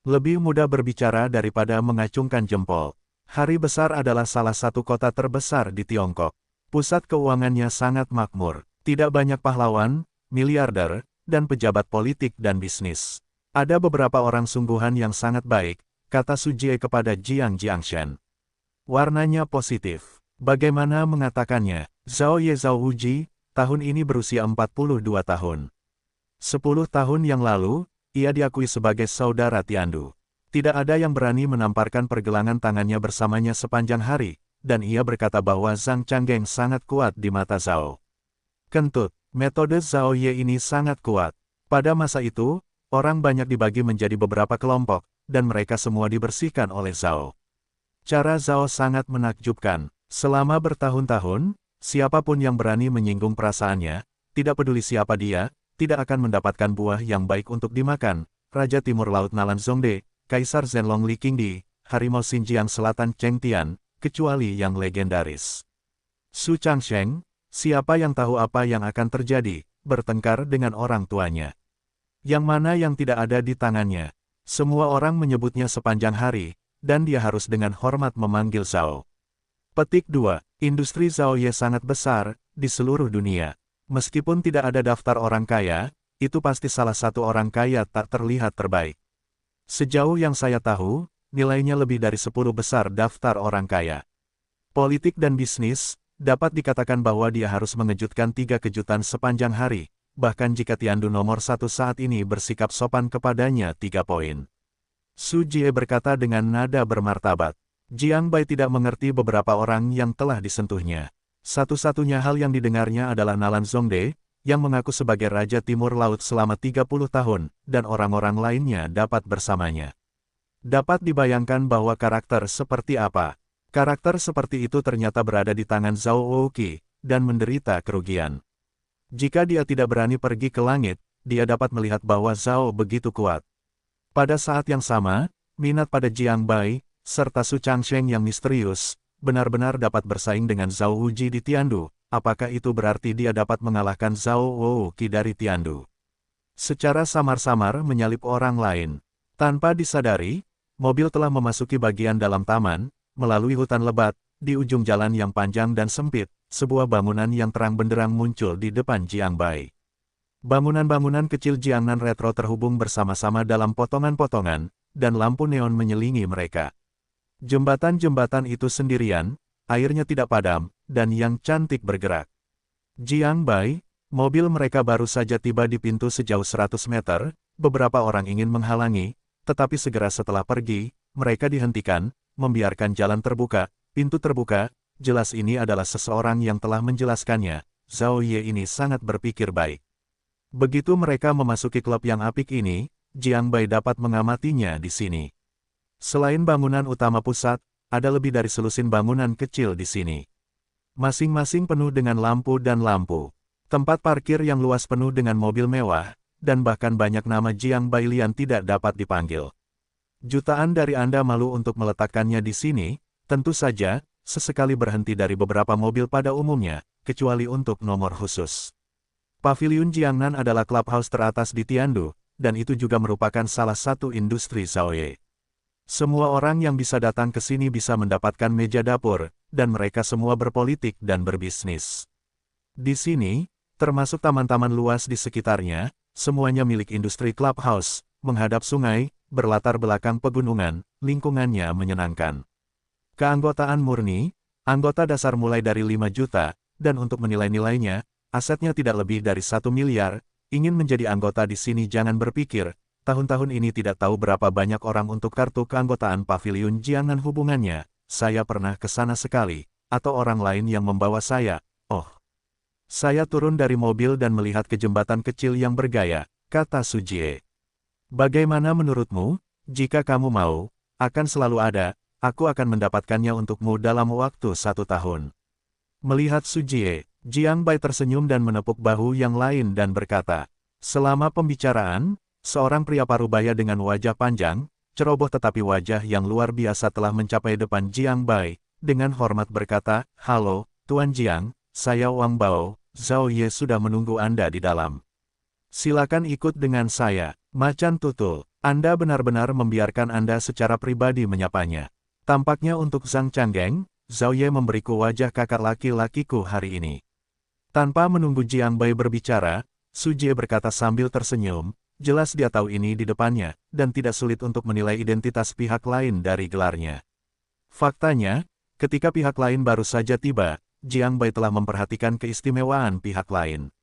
Lebih mudah berbicara daripada mengacungkan jempol. Hari Besar adalah salah satu kota terbesar di Tiongkok. Pusat keuangannya sangat makmur, tidak banyak pahlawan, miliarder, dan pejabat politik dan bisnis. Ada beberapa orang sungguhan yang sangat baik, kata Su Jie kepada Jiang Jiangshen. Warnanya positif. Bagaimana mengatakannya? Zhao Ye Zhao Wuji, tahun ini berusia 42 tahun. 10 tahun yang lalu, ia diakui sebagai saudara Tiandu. Tidak ada yang berani menamparkan pergelangan tangannya bersamanya sepanjang hari, dan ia berkata bahwa Zhang Changgeng sangat kuat di mata Zhao. Kentut, metode Zhao Ye ini sangat kuat. Pada masa itu, orang banyak dibagi menjadi beberapa kelompok, dan mereka semua dibersihkan oleh Zhao. Cara Zhao sangat menakjubkan. Selama bertahun-tahun, siapapun yang berani menyinggung perasaannya, tidak peduli siapa dia, tidak akan mendapatkan buah yang baik untuk dimakan. Raja Timur Laut Nalan Zongde, Kaisar Zhenlong Li Qingdi, Harimau Xinjiang Selatan Cheng Tian, kecuali yang legendaris. Su Changsheng, siapa yang tahu apa yang akan terjadi, bertengkar dengan orang tuanya. Yang mana yang tidak ada di tangannya. Semua orang menyebutnya sepanjang hari, dan dia harus dengan hormat memanggil Zhao. Petik 2. Industri Zhaoye sangat besar di seluruh dunia. Meskipun tidak ada daftar orang kaya, itu pasti salah satu orang kaya tak terlihat terbaik. Sejauh yang saya tahu, nilainya lebih dari 10 besar daftar orang kaya. Politik dan bisnis, dapat dikatakan bahwa dia harus mengejutkan 3 kejutan sepanjang hari, bahkan jika Tiandu nomor 1 saat ini bersikap sopan kepadanya 3 poin. Su Jie berkata dengan nada bermartabat. Jiang Bai tidak mengerti beberapa orang yang telah disentuhnya. Satu-satunya hal yang didengarnya adalah Nalan Zongde, yang mengaku sebagai Raja Timur Laut selama 30 tahun, dan orang-orang lainnya dapat bersamanya. Dapat dibayangkan bahwa karakter seperti apa. Karakter seperti itu ternyata berada di tangan Zhao Wouqi, dan menderita kerugian. Jika dia tidak berani pergi ke langit, dia dapat melihat bahwa Zhao begitu kuat. Pada saat yang sama, minat pada Jiang Bai, serta Su Changsheng yang misterius, benar-benar dapat bersaing dengan Zhao Wuji di Tiandu. Apakah itu berarti dia dapat mengalahkan Zhao Wouqi dari Tiandu? Secara samar-samar menyalip orang lain. Tanpa disadari, mobil telah memasuki bagian dalam taman, melalui hutan lebat, di ujung jalan yang panjang dan sempit, sebuah bangunan yang terang benderang muncul di depan Jiang Bai. Bangunan-bangunan kecil Jiangnan retro terhubung bersama-sama dalam potongan-potongan, dan lampu neon menyelingi mereka. Jembatan-jembatan itu sendirian, airnya tidak padam, dan yang cantik bergerak. Jiang Bai, mobil mereka baru saja tiba di pintu sejauh 100 meter, beberapa orang ingin menghalangi, tetapi segera setelah pergi, mereka dihentikan, membiarkan jalan terbuka, pintu terbuka, jelas ini adalah seseorang yang telah menjelaskannya, Zhao Ye ini sangat berpikir baik. Begitu mereka memasuki klub yang apik ini, Jiang Bai dapat mengamatinya di sini. Selain bangunan utama pusat, ada lebih dari selusin bangunan kecil di sini. Masing-masing penuh dengan lampu dan lampu. Tempat parkir yang luas penuh dengan mobil mewah, dan bahkan banyak nama Jiang Bai Lian tidak dapat dipanggil. Jutaan dari Anda malu untuk meletakkannya di sini, tentu saja, sesekali berhenti dari beberapa mobil pada umumnya, kecuali untuk nomor khusus. Paviliun Jiangnan adalah clubhouse teratas di Tiandu, dan itu juga merupakan salah satu industri Zhaoye. Semua orang yang bisa datang ke sini bisa mendapatkan meja dapur, dan mereka semua berpolitik dan berbisnis. Di sini, termasuk taman-taman luas di sekitarnya, semuanya milik industri clubhouse, menghadap sungai, berlatar belakang pegunungan, lingkungannya menyenangkan. Keanggotaan murni, anggota dasar mulai dari 5 juta, dan untuk menilai-nilainya, asetnya tidak lebih dari 1 miliar, ingin menjadi anggota di sini jangan berpikir, tahun-tahun ini tidak tahu berapa banyak orang untuk kartu keanggotaan Paviliun Jiangnan hubungannya, saya pernah ke sana sekali, atau orang lain yang membawa saya, oh. Saya turun dari mobil dan melihat ke jembatan kecil yang bergaya, kata Su Jie. Bagaimana menurutmu, jika kamu mau, akan selalu ada, aku akan mendapatkannya untukmu dalam waktu 1 tahun. Melihat Su Jie, Jiang Bai tersenyum dan menepuk bahu yang lain dan berkata, selama pembicaraan, seorang pria parubaya dengan wajah panjang, ceroboh tetapi wajah yang luar biasa telah mencapai depan Jiang Bai, dengan hormat berkata, halo, Tuan Jiang, saya Wang Bao, Zhao Ye sudah menunggu Anda di dalam. Silakan ikut dengan saya, macan tutul, Anda benar-benar membiarkan Anda secara pribadi menyapanya. Tampaknya untuk Zhang Changgeng, Zhao Ye memberiku wajah kakak laki-lakiku hari ini. Tanpa menunggu Jiang Bai berbicara, Su Jie berkata sambil tersenyum, jelas dia tahu ini di depannya, dan tidak sulit untuk menilai identitas pihak lain dari gelarnya. Faktanya, ketika pihak lain baru saja tiba, Jiang Bai telah memperhatikan keistimewaan pihak lain.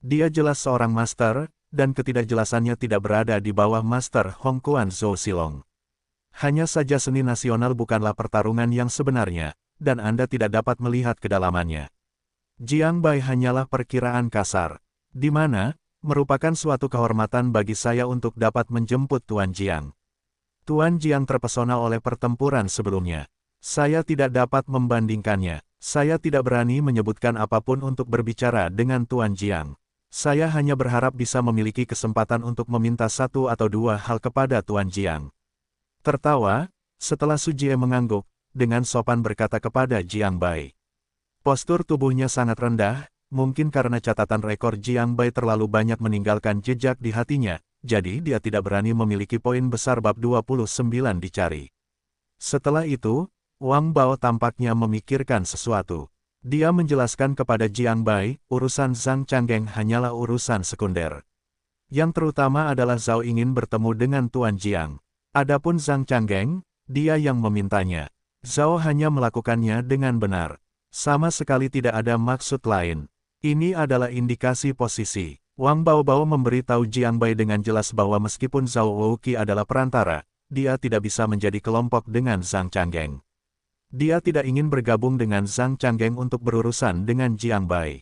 Dia jelas seorang master, dan ketidakjelasannya tidak berada di bawah Master Hong Kuan Zhou Silong. Hanya saja seni nasional bukanlah pertarungan yang sebenarnya, dan Anda tidak dapat melihat kedalamannya. Jiang Bai hanyalah perkiraan kasar, di mana, merupakan suatu kehormatan bagi saya untuk dapat menjemput Tuan Jiang. Tuan Jiang terpesona oleh pertempuran sebelumnya. Saya tidak dapat membandingkannya. Saya tidak berani menyebutkan apapun untuk berbicara dengan Tuan Jiang. Saya hanya berharap bisa memiliki kesempatan untuk meminta 1 atau 2 hal kepada Tuan Jiang. Tertawa, setelah Su Jie mengangguk, dengan sopan berkata kepada Jiang Bai. Postur tubuhnya sangat rendah, mungkin karena catatan rekor Jiang Bai terlalu banyak meninggalkan jejak di hatinya, jadi dia tidak berani memiliki poin besar bab 29 dicari. Setelah itu, Wang Bao tampaknya memikirkan sesuatu. Dia menjelaskan kepada Jiang Bai, urusan Zhang Changgeng hanyalah urusan sekunder. Yang terutama adalah Zhao ingin bertemu dengan Tuan Jiang. Adapun Zhang Changgeng, dia yang memintanya. Zhao hanya melakukannya dengan benar. Sama sekali tidak ada maksud lain. Ini adalah indikasi posisi. Wang Baobao memberitahu Jiang Bai dengan jelas bahwa meskipun Zhao Wouqi adalah perantara, dia tidak bisa menjadi kelompok dengan Zhang Changgeng. Dia tidak ingin bergabung dengan Zhang Changgeng untuk berurusan dengan Jiang Bai.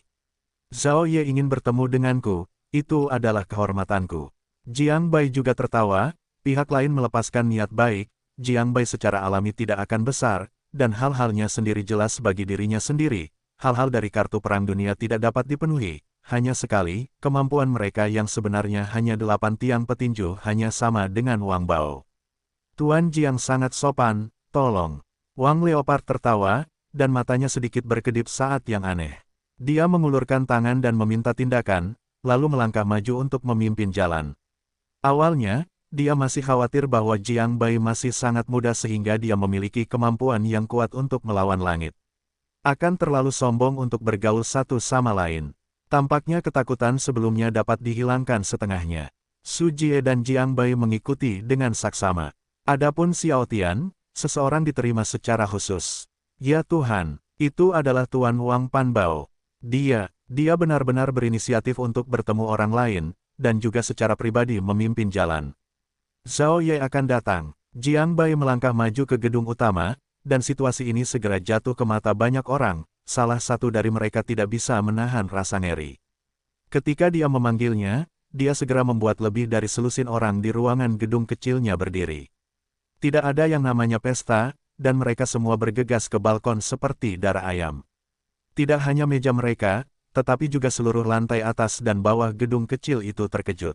Zhao Ye ingin bertemu denganku, itu adalah kehormatanku. Jiang Bai juga tertawa, pihak lain melepaskan niat baik, Jiang Bai secara alami tidak akan besar, dan hal-halnya sendiri jelas bagi dirinya sendiri. Hal-hal dari kartu perang dunia tidak dapat dipenuhi. Hanya sekali, kemampuan mereka yang sebenarnya hanya 8 tiang petinju hanya sama dengan Wang Bao. Tuan Jiang sangat sopan, tolong. Wang Leopard tertawa, dan matanya sedikit berkedip saat yang aneh. Dia mengulurkan tangan dan meminta tindakan, lalu melangkah maju untuk memimpin jalan. Awalnya, dia masih khawatir bahwa Jiang Bai masih sangat muda sehingga dia memiliki kemampuan yang kuat untuk melawan langit. Akan terlalu sombong untuk bergaul satu sama lain. Tampaknya ketakutan sebelumnya dapat dihilangkan setengahnya. Su Jie dan Jiang Bai mengikuti dengan saksama. Adapun Xiao Tian, seseorang diterima secara khusus. Ya Tuhan, itu adalah Tuan Wang Panbao. Dia benar-benar berinisiatif untuk bertemu orang lain, dan juga secara pribadi memimpin jalan. Zhao Ye akan datang. Jiang Bai melangkah maju ke gedung utama, dan situasi ini segera jatuh ke mata banyak orang, salah satu dari mereka tidak bisa menahan rasa ngeri. Ketika dia memanggilnya, dia segera membuat lebih dari selusin orang di ruangan gedung kecilnya berdiri. Tidak ada yang namanya pesta, dan mereka semua bergegas ke balkon seperti darah ayam. Tidak hanya meja mereka, tetapi juga seluruh lantai atas dan bawah gedung kecil itu terkejut.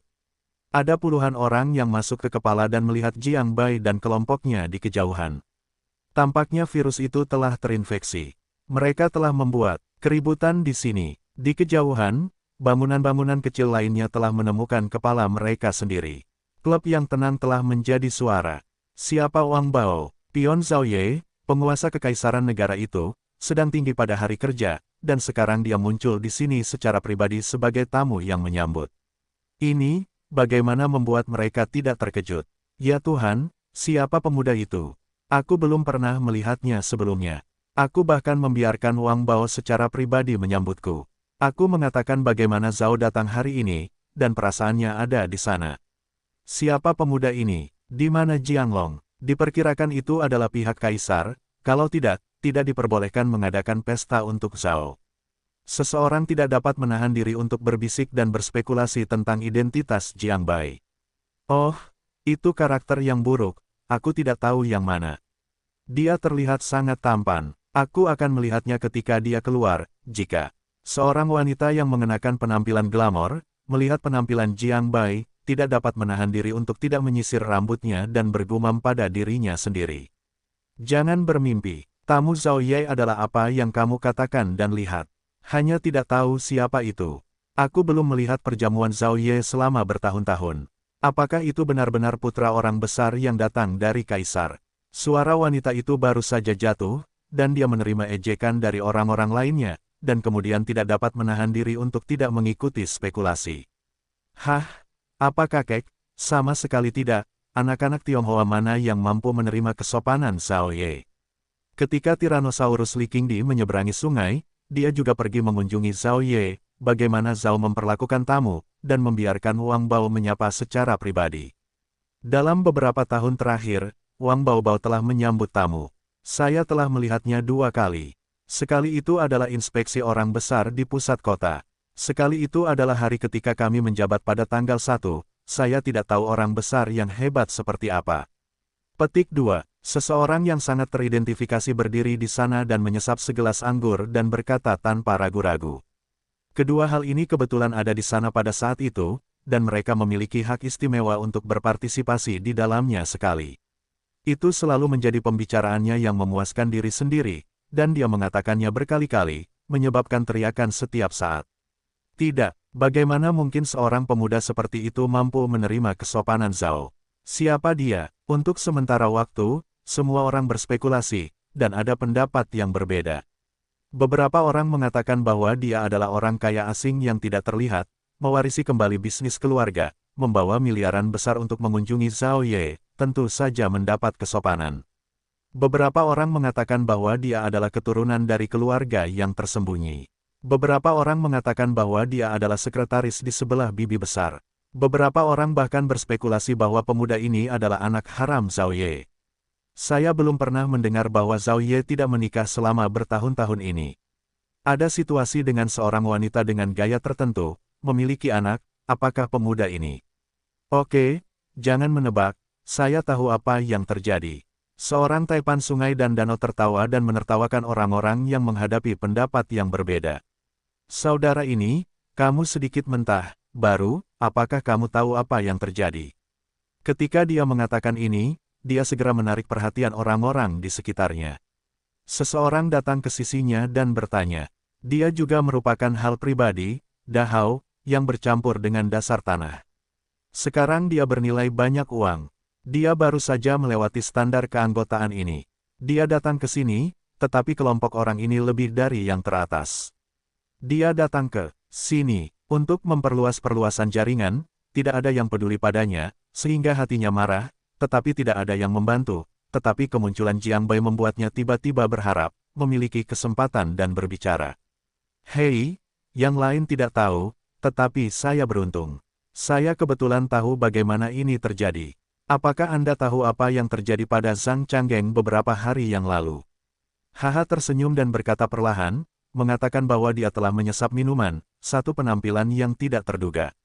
Ada puluhan orang yang masuk ke kepala dan melihat Jiang Bai dan kelompoknya di kejauhan. Tampaknya virus itu telah terinfeksi. Mereka telah membuat keributan di sini. Di kejauhan, bangunan-bangunan kecil lainnya telah menemukan kepala mereka sendiri. Klub yang tenang telah menjadi suara. Siapa Wang Bao? Pion Zhao Ye, penguasa kekaisaran negara itu, sedang tinggi pada hari kerja, dan sekarang dia muncul di sini secara pribadi sebagai tamu yang menyambut. Ini, bagaimana membuat mereka tidak terkejut? Ya Tuhan, siapa pemuda itu? Aku belum pernah melihatnya sebelumnya. Aku bahkan membiarkan Wang Bao secara pribadi menyambutku. Aku mengatakan bagaimana Zhao datang hari ini, dan perasaannya ada di sana. Siapa pemuda ini? Di mana Jianglong? Diperkirakan itu adalah pihak kaisar, kalau tidak diperbolehkan mengadakan pesta untuk Zhao. Seseorang tidak dapat menahan diri untuk berbisik dan berspekulasi tentang identitas Jiang Bai. Oh, itu karakter yang buruk, aku tidak tahu yang mana. Dia terlihat sangat tampan, aku akan melihatnya ketika dia keluar, jika seorang wanita yang mengenakan penampilan glamor, melihat penampilan Jiang Bai, tidak dapat menahan diri untuk tidak menyisir rambutnya dan bergumam pada dirinya sendiri. Jangan bermimpi, tamu Zhao Ye adalah apa yang kamu katakan dan lihat. Hanya tidak tahu siapa itu. Aku belum melihat perjamuan Zhao Ye selama bertahun-tahun. Apakah itu benar-benar putra orang besar yang datang dari kaisar? Suara wanita itu baru saja jatuh, dan dia menerima ejekan dari orang-orang lainnya, dan kemudian tidak dapat menahan diri untuk tidak mengikuti spekulasi. Hah? Apa kakek? Sama sekali tidak. Anak-anak Tionghoa mana yang mampu menerima kesopanan Zhao Ye? Ketika Tyrannosaurus Li Qingdi menyeberangi sungai, dia juga pergi mengunjungi Zhao Ye, bagaimana Zhao memperlakukan tamu, dan membiarkan Wang Bao menyapa secara pribadi. Dalam beberapa tahun terakhir, Wang Bao telah menyambut tamu. Saya telah melihatnya 2 kali. Sekali itu adalah inspeksi orang besar di pusat kota. Sekali itu adalah hari ketika kami menjabat pada tanggal 1, saya tidak tahu orang besar yang hebat seperti apa. Petik 2. Seseorang yang sangat teridentifikasi berdiri di sana dan menyesap segelas anggur dan berkata tanpa ragu-ragu. Kedua hal ini kebetulan ada di sana pada saat itu, dan mereka memiliki hak istimewa untuk berpartisipasi di dalamnya sekali. Itu selalu menjadi pembicaraannya yang memuaskan diri sendiri, dan dia mengatakannya berkali-kali, menyebabkan teriakan setiap saat. Tidak, bagaimana mungkin seorang pemuda seperti itu mampu menerima kesopanan Zhao? Siapa dia? Untuk sementara waktu, semua orang berspekulasi, dan ada pendapat yang berbeda. Beberapa orang mengatakan bahwa dia adalah orang kaya asing yang tidak terlihat, mewarisi kembali bisnis keluarga, membawa miliaran besar untuk mengunjungi Zhao Ye, tentu saja mendapat kesopanan. Beberapa orang mengatakan bahwa dia adalah keturunan dari keluarga yang tersembunyi. Beberapa orang mengatakan bahwa dia adalah sekretaris di sebelah bibi besar. Beberapa orang bahkan berspekulasi bahwa pemuda ini adalah anak haram Zhao Ye. Saya belum pernah mendengar bahwa Zhao Ye tidak menikah selama bertahun-tahun ini. Ada situasi dengan seorang wanita dengan gaya tertentu, memiliki anak, apakah pemuda ini? Oke, jangan menebak, saya tahu apa yang terjadi. Seorang taipan sungai dan danau tertawa dan menertawakan orang-orang yang menghadapi pendapat yang berbeda. Saudara ini, kamu sedikit mentah, baru, apakah kamu tahu apa yang terjadi? Ketika dia mengatakan ini, dia segera menarik perhatian orang-orang di sekitarnya. Seseorang datang ke sisinya dan bertanya. Dia juga merupakan hal pribadi, dahau, yang bercampur dengan dasar tanah. Sekarang dia bernilai banyak uang. Dia baru saja melewati standar keanggotaan ini. Dia datang ke sini, tetapi kelompok orang ini lebih dari yang teratas. Dia datang ke sini untuk memperluas perluasan jaringan, tidak ada yang peduli padanya, sehingga hatinya marah, tetapi tidak ada yang membantu, tetapi kemunculan Jiang Bai membuatnya tiba-tiba berharap, memiliki kesempatan dan berbicara. Hei, yang lain tidak tahu, tetapi saya beruntung. Saya kebetulan tahu bagaimana ini terjadi. Apakah Anda tahu apa yang terjadi pada Zhang Changgeng beberapa hari yang lalu? Haha tersenyum dan berkata perlahan, mengatakan bahwa dia telah menyesap minuman, satu penampilan yang tidak terduga.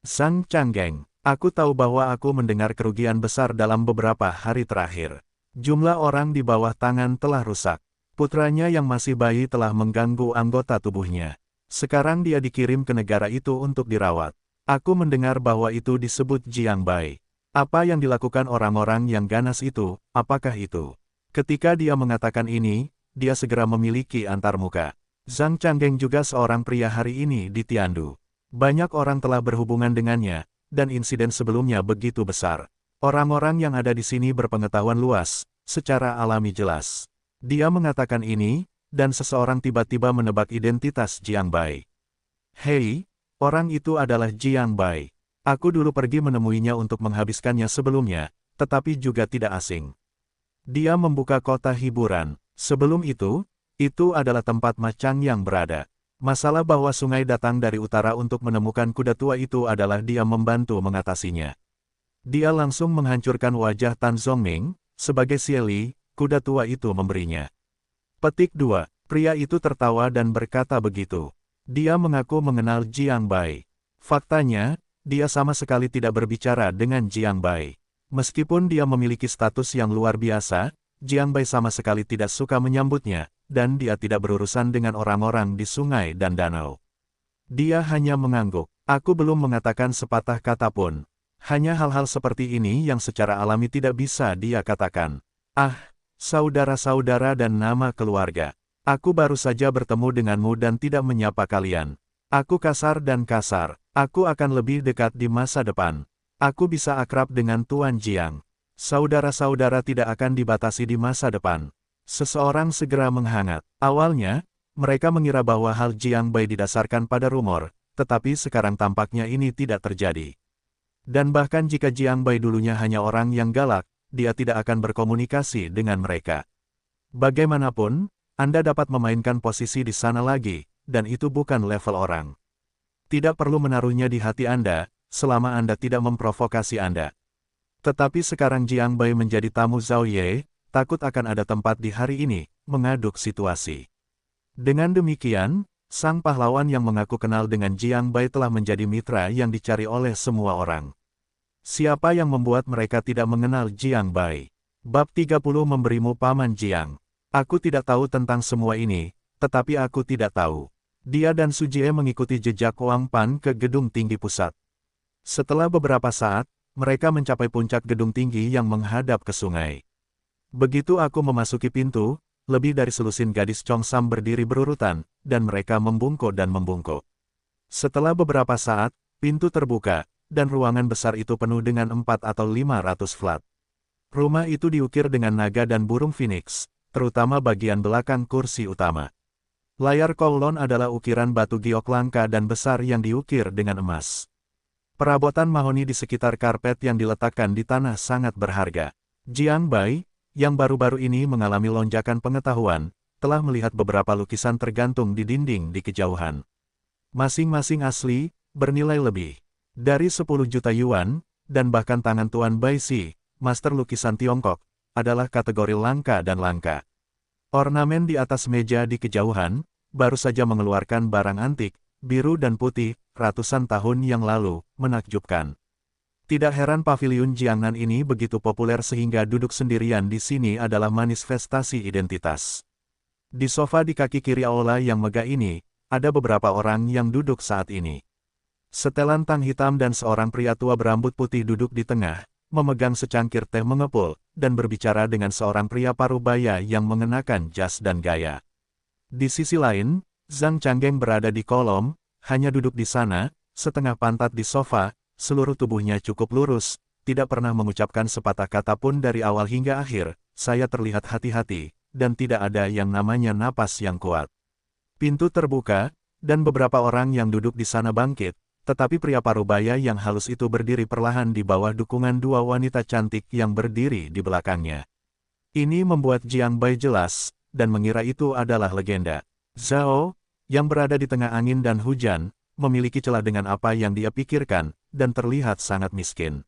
Zhang Changgeng, aku tahu bahwa aku mendengar kerugian besar dalam beberapa hari terakhir. Jumlah orang di bawah tangan telah rusak. Putranya yang masih bayi telah mengganggu anggota tubuhnya. Sekarang dia dikirim ke negara itu untuk dirawat. Aku mendengar bahwa itu disebut Jiang Bai. Apa yang dilakukan orang-orang yang ganas itu, apakah itu? Ketika dia mengatakan ini, dia segera memiliki antarmuka. Zhang Changgeng juga seorang pria hari ini di Tiandu. Banyak orang telah berhubungan dengannya, dan insiden sebelumnya begitu besar. Orang-orang yang ada di sini berpengetahuan luas, secara alami jelas. Dia mengatakan ini, dan seseorang tiba-tiba menebak identitas Jiang Bai. Hei, orang itu adalah Jiang Bai. Aku dulu pergi menemuinya untuk menghabiskannya sebelumnya, tetapi juga tidak asing. Dia membuka kota hiburan. Sebelum itu adalah tempat Ma Chang yang berada. Masalah bahwa sungai datang dari utara untuk menemukan kuda tua itu adalah dia membantu mengatasinya. Dia langsung menghancurkan wajah Tan Zongming, sebagai Xie, kuda tua itu memberinya. Petik 2. Pria itu tertawa dan berkata begitu. Dia mengaku mengenal Jiang Bai. Faktanya, dia sama sekali tidak berbicara dengan Jiang Bai. Meskipun dia memiliki status yang luar biasa, Jiang Bai sama sekali tidak suka menyambutnya, dan dia tidak berurusan dengan orang-orang di sungai dan danau. Dia hanya mengangguk. Aku belum mengatakan sepatah kata pun. Hanya hal-hal seperti ini yang secara alami tidak bisa dia katakan. Ah, saudara-saudara dan nama keluarga. Aku baru saja bertemu denganmu dan tidak menyapa kalian. Aku kasar dan kasar. Aku akan lebih dekat di masa depan. Aku bisa akrab dengan Tuan Jiang. Saudara-saudara tidak akan dibatasi di masa depan. Seseorang segera menghangat. Awalnya, mereka mengira bahwa hal Jiang Bai didasarkan pada rumor, tetapi sekarang tampaknya ini tidak terjadi. Dan bahkan jika Jiang Bai dulunya hanya orang yang galak, dia tidak akan berkomunikasi dengan mereka. Bagaimanapun, Anda dapat memainkan posisi di sana lagi, dan itu bukan level orang. Tidak perlu menaruhnya di hati Anda, selama Anda tidak memprovokasi Anda. Tetapi sekarang Jiang Bai menjadi tamu Zhao Ye, takut akan ada tempat di hari ini, mengaduk situasi. Dengan demikian, sang pahlawan yang mengaku kenal dengan Jiang Bai telah menjadi mitra yang dicari oleh semua orang. Siapa yang membuat mereka tidak mengenal Jiang Bai? Bab 30 memberimu Paman Jiang. Aku tidak tahu tentang semua ini, tetapi aku tidak tahu. Dia dan Su Jie mengikuti jejak Wang Pan ke gedung tinggi pusat. Setelah beberapa saat, mereka mencapai puncak gedung tinggi yang menghadap ke sungai. Begitu aku memasuki pintu, lebih dari selusin gadis Chongsam berdiri berurutan, dan mereka membungkuk dan membungkuk. Setelah beberapa saat, pintu terbuka, dan ruangan besar itu penuh dengan 400 atau 500 flat. Rumah itu diukir dengan naga dan burung phoenix, terutama bagian belakang kursi utama. Layar kolon adalah ukiran batu giok langka dan besar yang diukir dengan emas. Perabotan mahoni di sekitar karpet yang diletakkan di tanah sangat berharga. Jiang Bai, yang baru-baru ini mengalami lonjakan pengetahuan, telah melihat beberapa lukisan tergantung di dinding di kejauhan. Masing-masing asli, bernilai lebih dari 10 juta yuan, dan bahkan tangan Tuan Bai Si, master lukisan Tiongkok, adalah kategori langka dan langka. Ornamen di atas meja di kejauhan, baru saja mengeluarkan barang antik, biru dan putih, ratusan tahun yang lalu, menakjubkan. Tidak heran paviliun Jiangnan ini begitu populer sehingga duduk sendirian di sini adalah manifestasi identitas. Di sofa di kaki kiri aula yang megah ini, ada beberapa orang yang duduk saat ini. Setelan tang hitam dan seorang pria tua berambut putih duduk di tengah, memegang secangkir teh mengepul, dan berbicara dengan seorang pria parubaya yang mengenakan jas dan gaya. Di sisi lain, Zhang Changgeng berada di kolom, hanya duduk di sana, setengah pantat di sofa, seluruh tubuhnya cukup lurus, tidak pernah mengucapkan sepatah kata pun dari awal hingga akhir. Saya terlihat hati-hati, dan tidak ada yang namanya napas yang kuat. Pintu terbuka, dan beberapa orang yang duduk di sana bangkit, tetapi pria parubaya yang halus itu berdiri perlahan di bawah dukungan dua wanita cantik yang berdiri di belakangnya. Ini membuat Jiang Bai jelas, dan mengira itu adalah legenda. Zhao, yang berada di tengah angin dan hujan, memiliki celah dengan apa yang dia pikirkan, dan terlihat sangat miskin.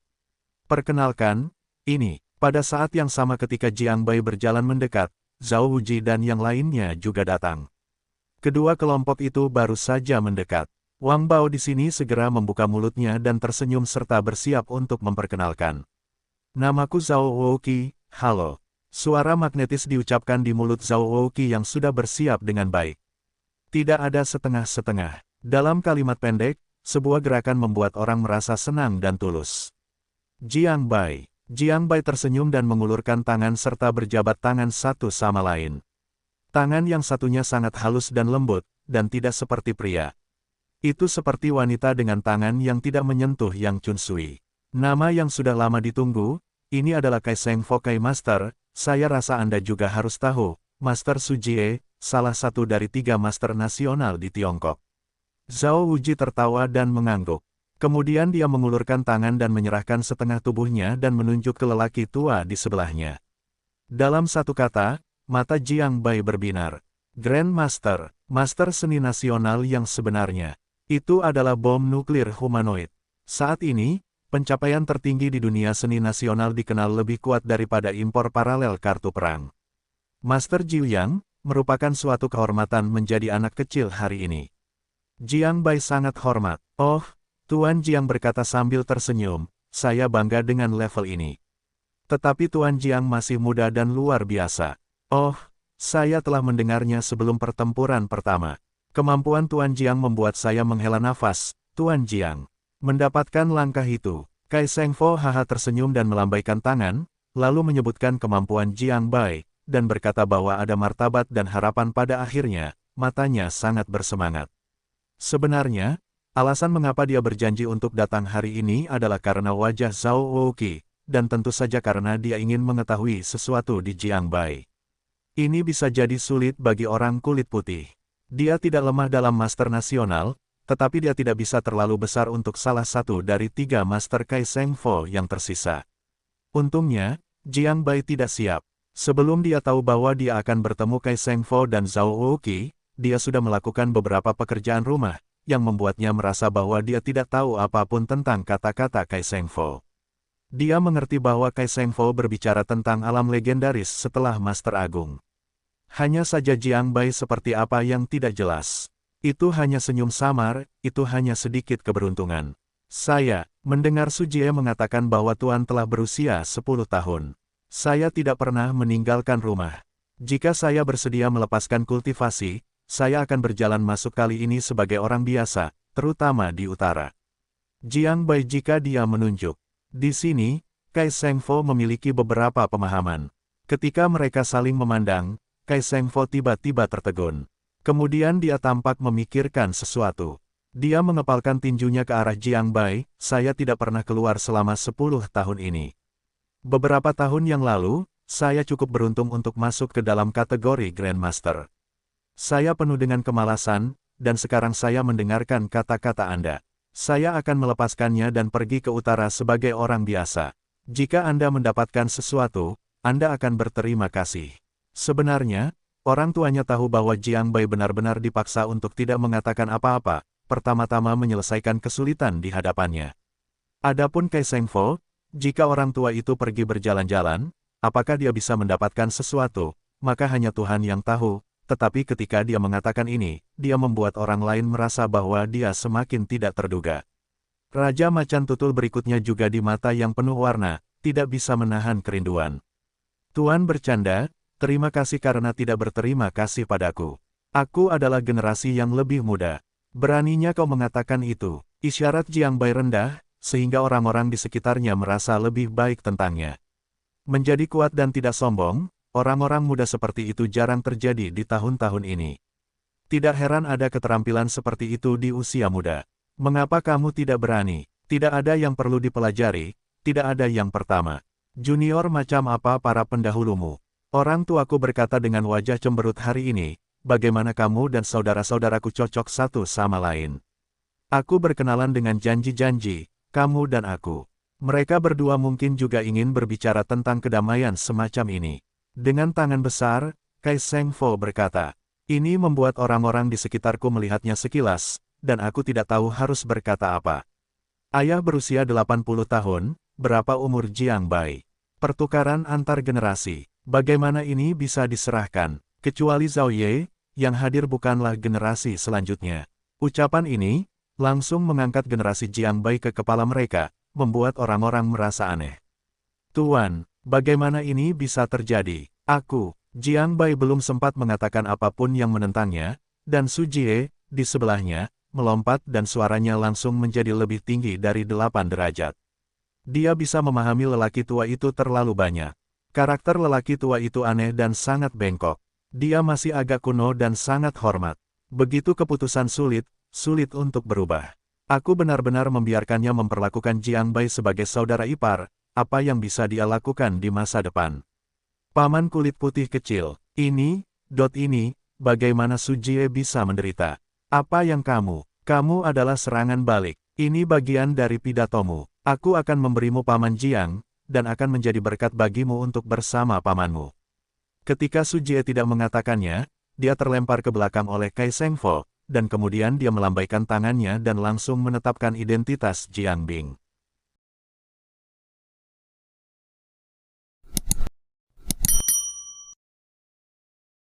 Perkenalkan, ini, pada saat yang sama ketika Jiang Bai berjalan mendekat, Zhao Wuji dan yang lainnya juga datang. Kedua kelompok itu baru saja mendekat. Wang Bao di sini segera membuka mulutnya dan tersenyum serta bersiap untuk memperkenalkan. Namaku Zhao Wouqi, halo. Suara magnetis diucapkan di mulut Zhao Wouqi yang sudah bersiap dengan baik. Tidak ada setengah-setengah. Dalam kalimat pendek, sebuah gerakan membuat orang merasa senang dan tulus. Jiang Bai. Jiang Bai tersenyum dan mengulurkan tangan serta berjabat tangan satu sama lain. Tangan yang satunya sangat halus dan lembut, dan tidak seperti pria. Itu seperti wanita dengan tangan yang tidak menyentuh Yang Chun Sui. Nama yang sudah lama ditunggu, ini adalah Kai Seng Fo Kai Master, saya rasa Anda juga harus tahu, Master Su Jie, salah satu dari 3 master nasional di Tiongkok. Zhao Wuji tertawa dan mengangguk. Kemudian dia mengulurkan tangan dan menyerahkan setengah tubuhnya dan menunjuk ke lelaki tua di sebelahnya. Dalam satu kata, mata Jiang Bai berbinar. Grand Master, Master seni nasional yang sebenarnya. Itu adalah bom nuklir humanoid. Saat ini, pencapaian tertinggi di dunia seni nasional dikenal lebih kuat daripada impor paralel kartu perang. Master Jiu Yang, merupakan suatu kehormatan menjadi anak kecil hari ini. Jiang Bai sangat hormat. Oh, Tuan Jiang berkata sambil tersenyum, saya bangga dengan level ini. Tetapi Tuan Jiang masih muda dan luar biasa. Oh, saya telah mendengarnya sebelum pertempuran pertama. Kemampuan Tuan Jiang membuat saya menghela nafas, Tuan Jiang. Mendapatkan langkah itu, Kai Seng Fo haha tersenyum dan melambaikan tangan, lalu menyebutkan kemampuan Jiang Bai, dan berkata bahwa ada martabat dan harapan pada akhirnya, matanya sangat bersemangat. Sebenarnya, alasan mengapa dia berjanji untuk datang hari ini adalah karena wajah Zhao Wouqi, dan tentu saja karena dia ingin mengetahui sesuatu di Jiang Bai. Ini bisa jadi sulit bagi orang kulit putih. Dia tidak lemah dalam master nasional, tetapi dia tidak bisa terlalu besar untuk salah satu dari 3 master Kai Seng Fo yang tersisa. Untungnya, Jiang Bai tidak siap. Sebelum dia tahu bahwa dia akan bertemu Kai Seng Fo dan Zhao Wouqi, dia sudah melakukan beberapa pekerjaan rumah, yang membuatnya merasa bahwa dia tidak tahu apapun tentang kata-kata Kai Seng Fo. Dia mengerti bahwa Kai Seng Fo berbicara tentang alam legendaris setelah Master Agung. Hanya saja Jiang Bai seperti apa yang tidak jelas. Itu hanya senyum samar, itu hanya sedikit keberuntungan. Saya, mendengar Su Jie mengatakan bahwa Tuan telah berusia 10 tahun. Saya tidak pernah meninggalkan rumah. Jika saya bersedia melepaskan kultivasi, saya akan berjalan masuk kali ini sebagai orang biasa, terutama di utara. Jiang Bai jika dia menunjuk. Di sini, Kai Seng Fo memiliki beberapa pemahaman. Ketika mereka saling memandang, Kai Seng Fo tiba-tiba tertegun. Kemudian dia tampak memikirkan sesuatu. Dia mengepalkan tinjunya ke arah Jiang Bai, saya tidak pernah keluar selama 10 tahun ini. Beberapa tahun yang lalu, saya cukup beruntung untuk masuk ke dalam kategori Grandmaster. Saya penuh dengan kemalasan, dan sekarang saya mendengarkan kata-kata Anda. Saya akan melepaskannya dan pergi ke utara sebagai orang biasa. Jika Anda mendapatkan sesuatu, Anda akan berterima kasih. Sebenarnya, orang tuanya tahu bahwa Jiang Bai benar-benar dipaksa untuk tidak mengatakan apa-apa, pertama-tama menyelesaikan kesulitan di hadapannya. Adapun Kai Shengfo, jika orang tua itu pergi berjalan-jalan, apakah dia bisa mendapatkan sesuatu, maka hanya Tuhan yang tahu, tetapi ketika dia mengatakan ini, dia membuat orang lain merasa bahwa dia semakin tidak terduga. Raja Macan Tutul berikutnya juga di mata yang penuh warna, tidak bisa menahan kerinduan. Tuan bercanda, terima kasih karena tidak berterima kasih padaku. Aku adalah generasi yang lebih muda. Beraninya kau mengatakan itu. Isyarat Jiang Bai rendah, sehingga orang-orang di sekitarnya merasa lebih baik tentangnya. Menjadi kuat dan tidak sombong, orang-orang muda seperti itu jarang terjadi di tahun-tahun ini. Tidak heran ada keterampilan seperti itu di usia muda. Mengapa kamu tidak berani? Tidak ada yang perlu dipelajari, tidak ada yang pertama. Junior macam apa para pendahulumu? Orang tuaku berkata dengan wajah cemberut hari ini, bagaimana kamu dan saudara-saudaraku cocok satu sama lain. Aku berkenalan dengan janji-janji, kamu dan aku. Mereka berdua mungkin juga ingin berbicara tentang kedamaian semacam ini. Dengan tangan besar, Kai Shengfo berkata, ini membuat orang-orang di sekitarku melihatnya sekilas, dan aku tidak tahu harus berkata apa. Ayah berusia 80 tahun, berapa umur Jiang Bai? Pertukaran antar generasi, bagaimana ini bisa diserahkan? Kecuali Zhao Ye, yang hadir bukanlah generasi selanjutnya. Ucapan ini, langsung mengangkat generasi Jiang Bai ke kepala mereka, membuat orang-orang merasa aneh. Tuan, bagaimana ini bisa terjadi? Aku, Jiang Bai belum sempat mengatakan apapun yang menentangnya, dan Su Jie, di sebelahnya, melompat dan suaranya langsung menjadi lebih tinggi dari 8 derajat. Dia bisa memahami lelaki tua itu terlalu banyak. Karakter lelaki tua itu aneh dan sangat bengkok. Dia masih agak kuno dan sangat hormat. Begitu keputusan sulit untuk berubah. Aku benar-benar membiarkannya memperlakukan Jiang Bai sebagai saudara ipar, apa yang bisa dia lakukan di masa depan. Paman kulit putih kecil, ini, bagaimana Su Jie bisa menderita? Apa yang kamu adalah serangan balik, ini bagian dari pidatomu. Aku akan memberimu Paman Jiang, dan akan menjadi berkat bagimu untuk bersama pamanmu. Ketika Su Jie tidak mengatakannya, dia terlempar ke belakang oleh Kai Shengfo, dan kemudian dia melambaikan tangannya dan langsung menetapkan identitas Jiang Bing.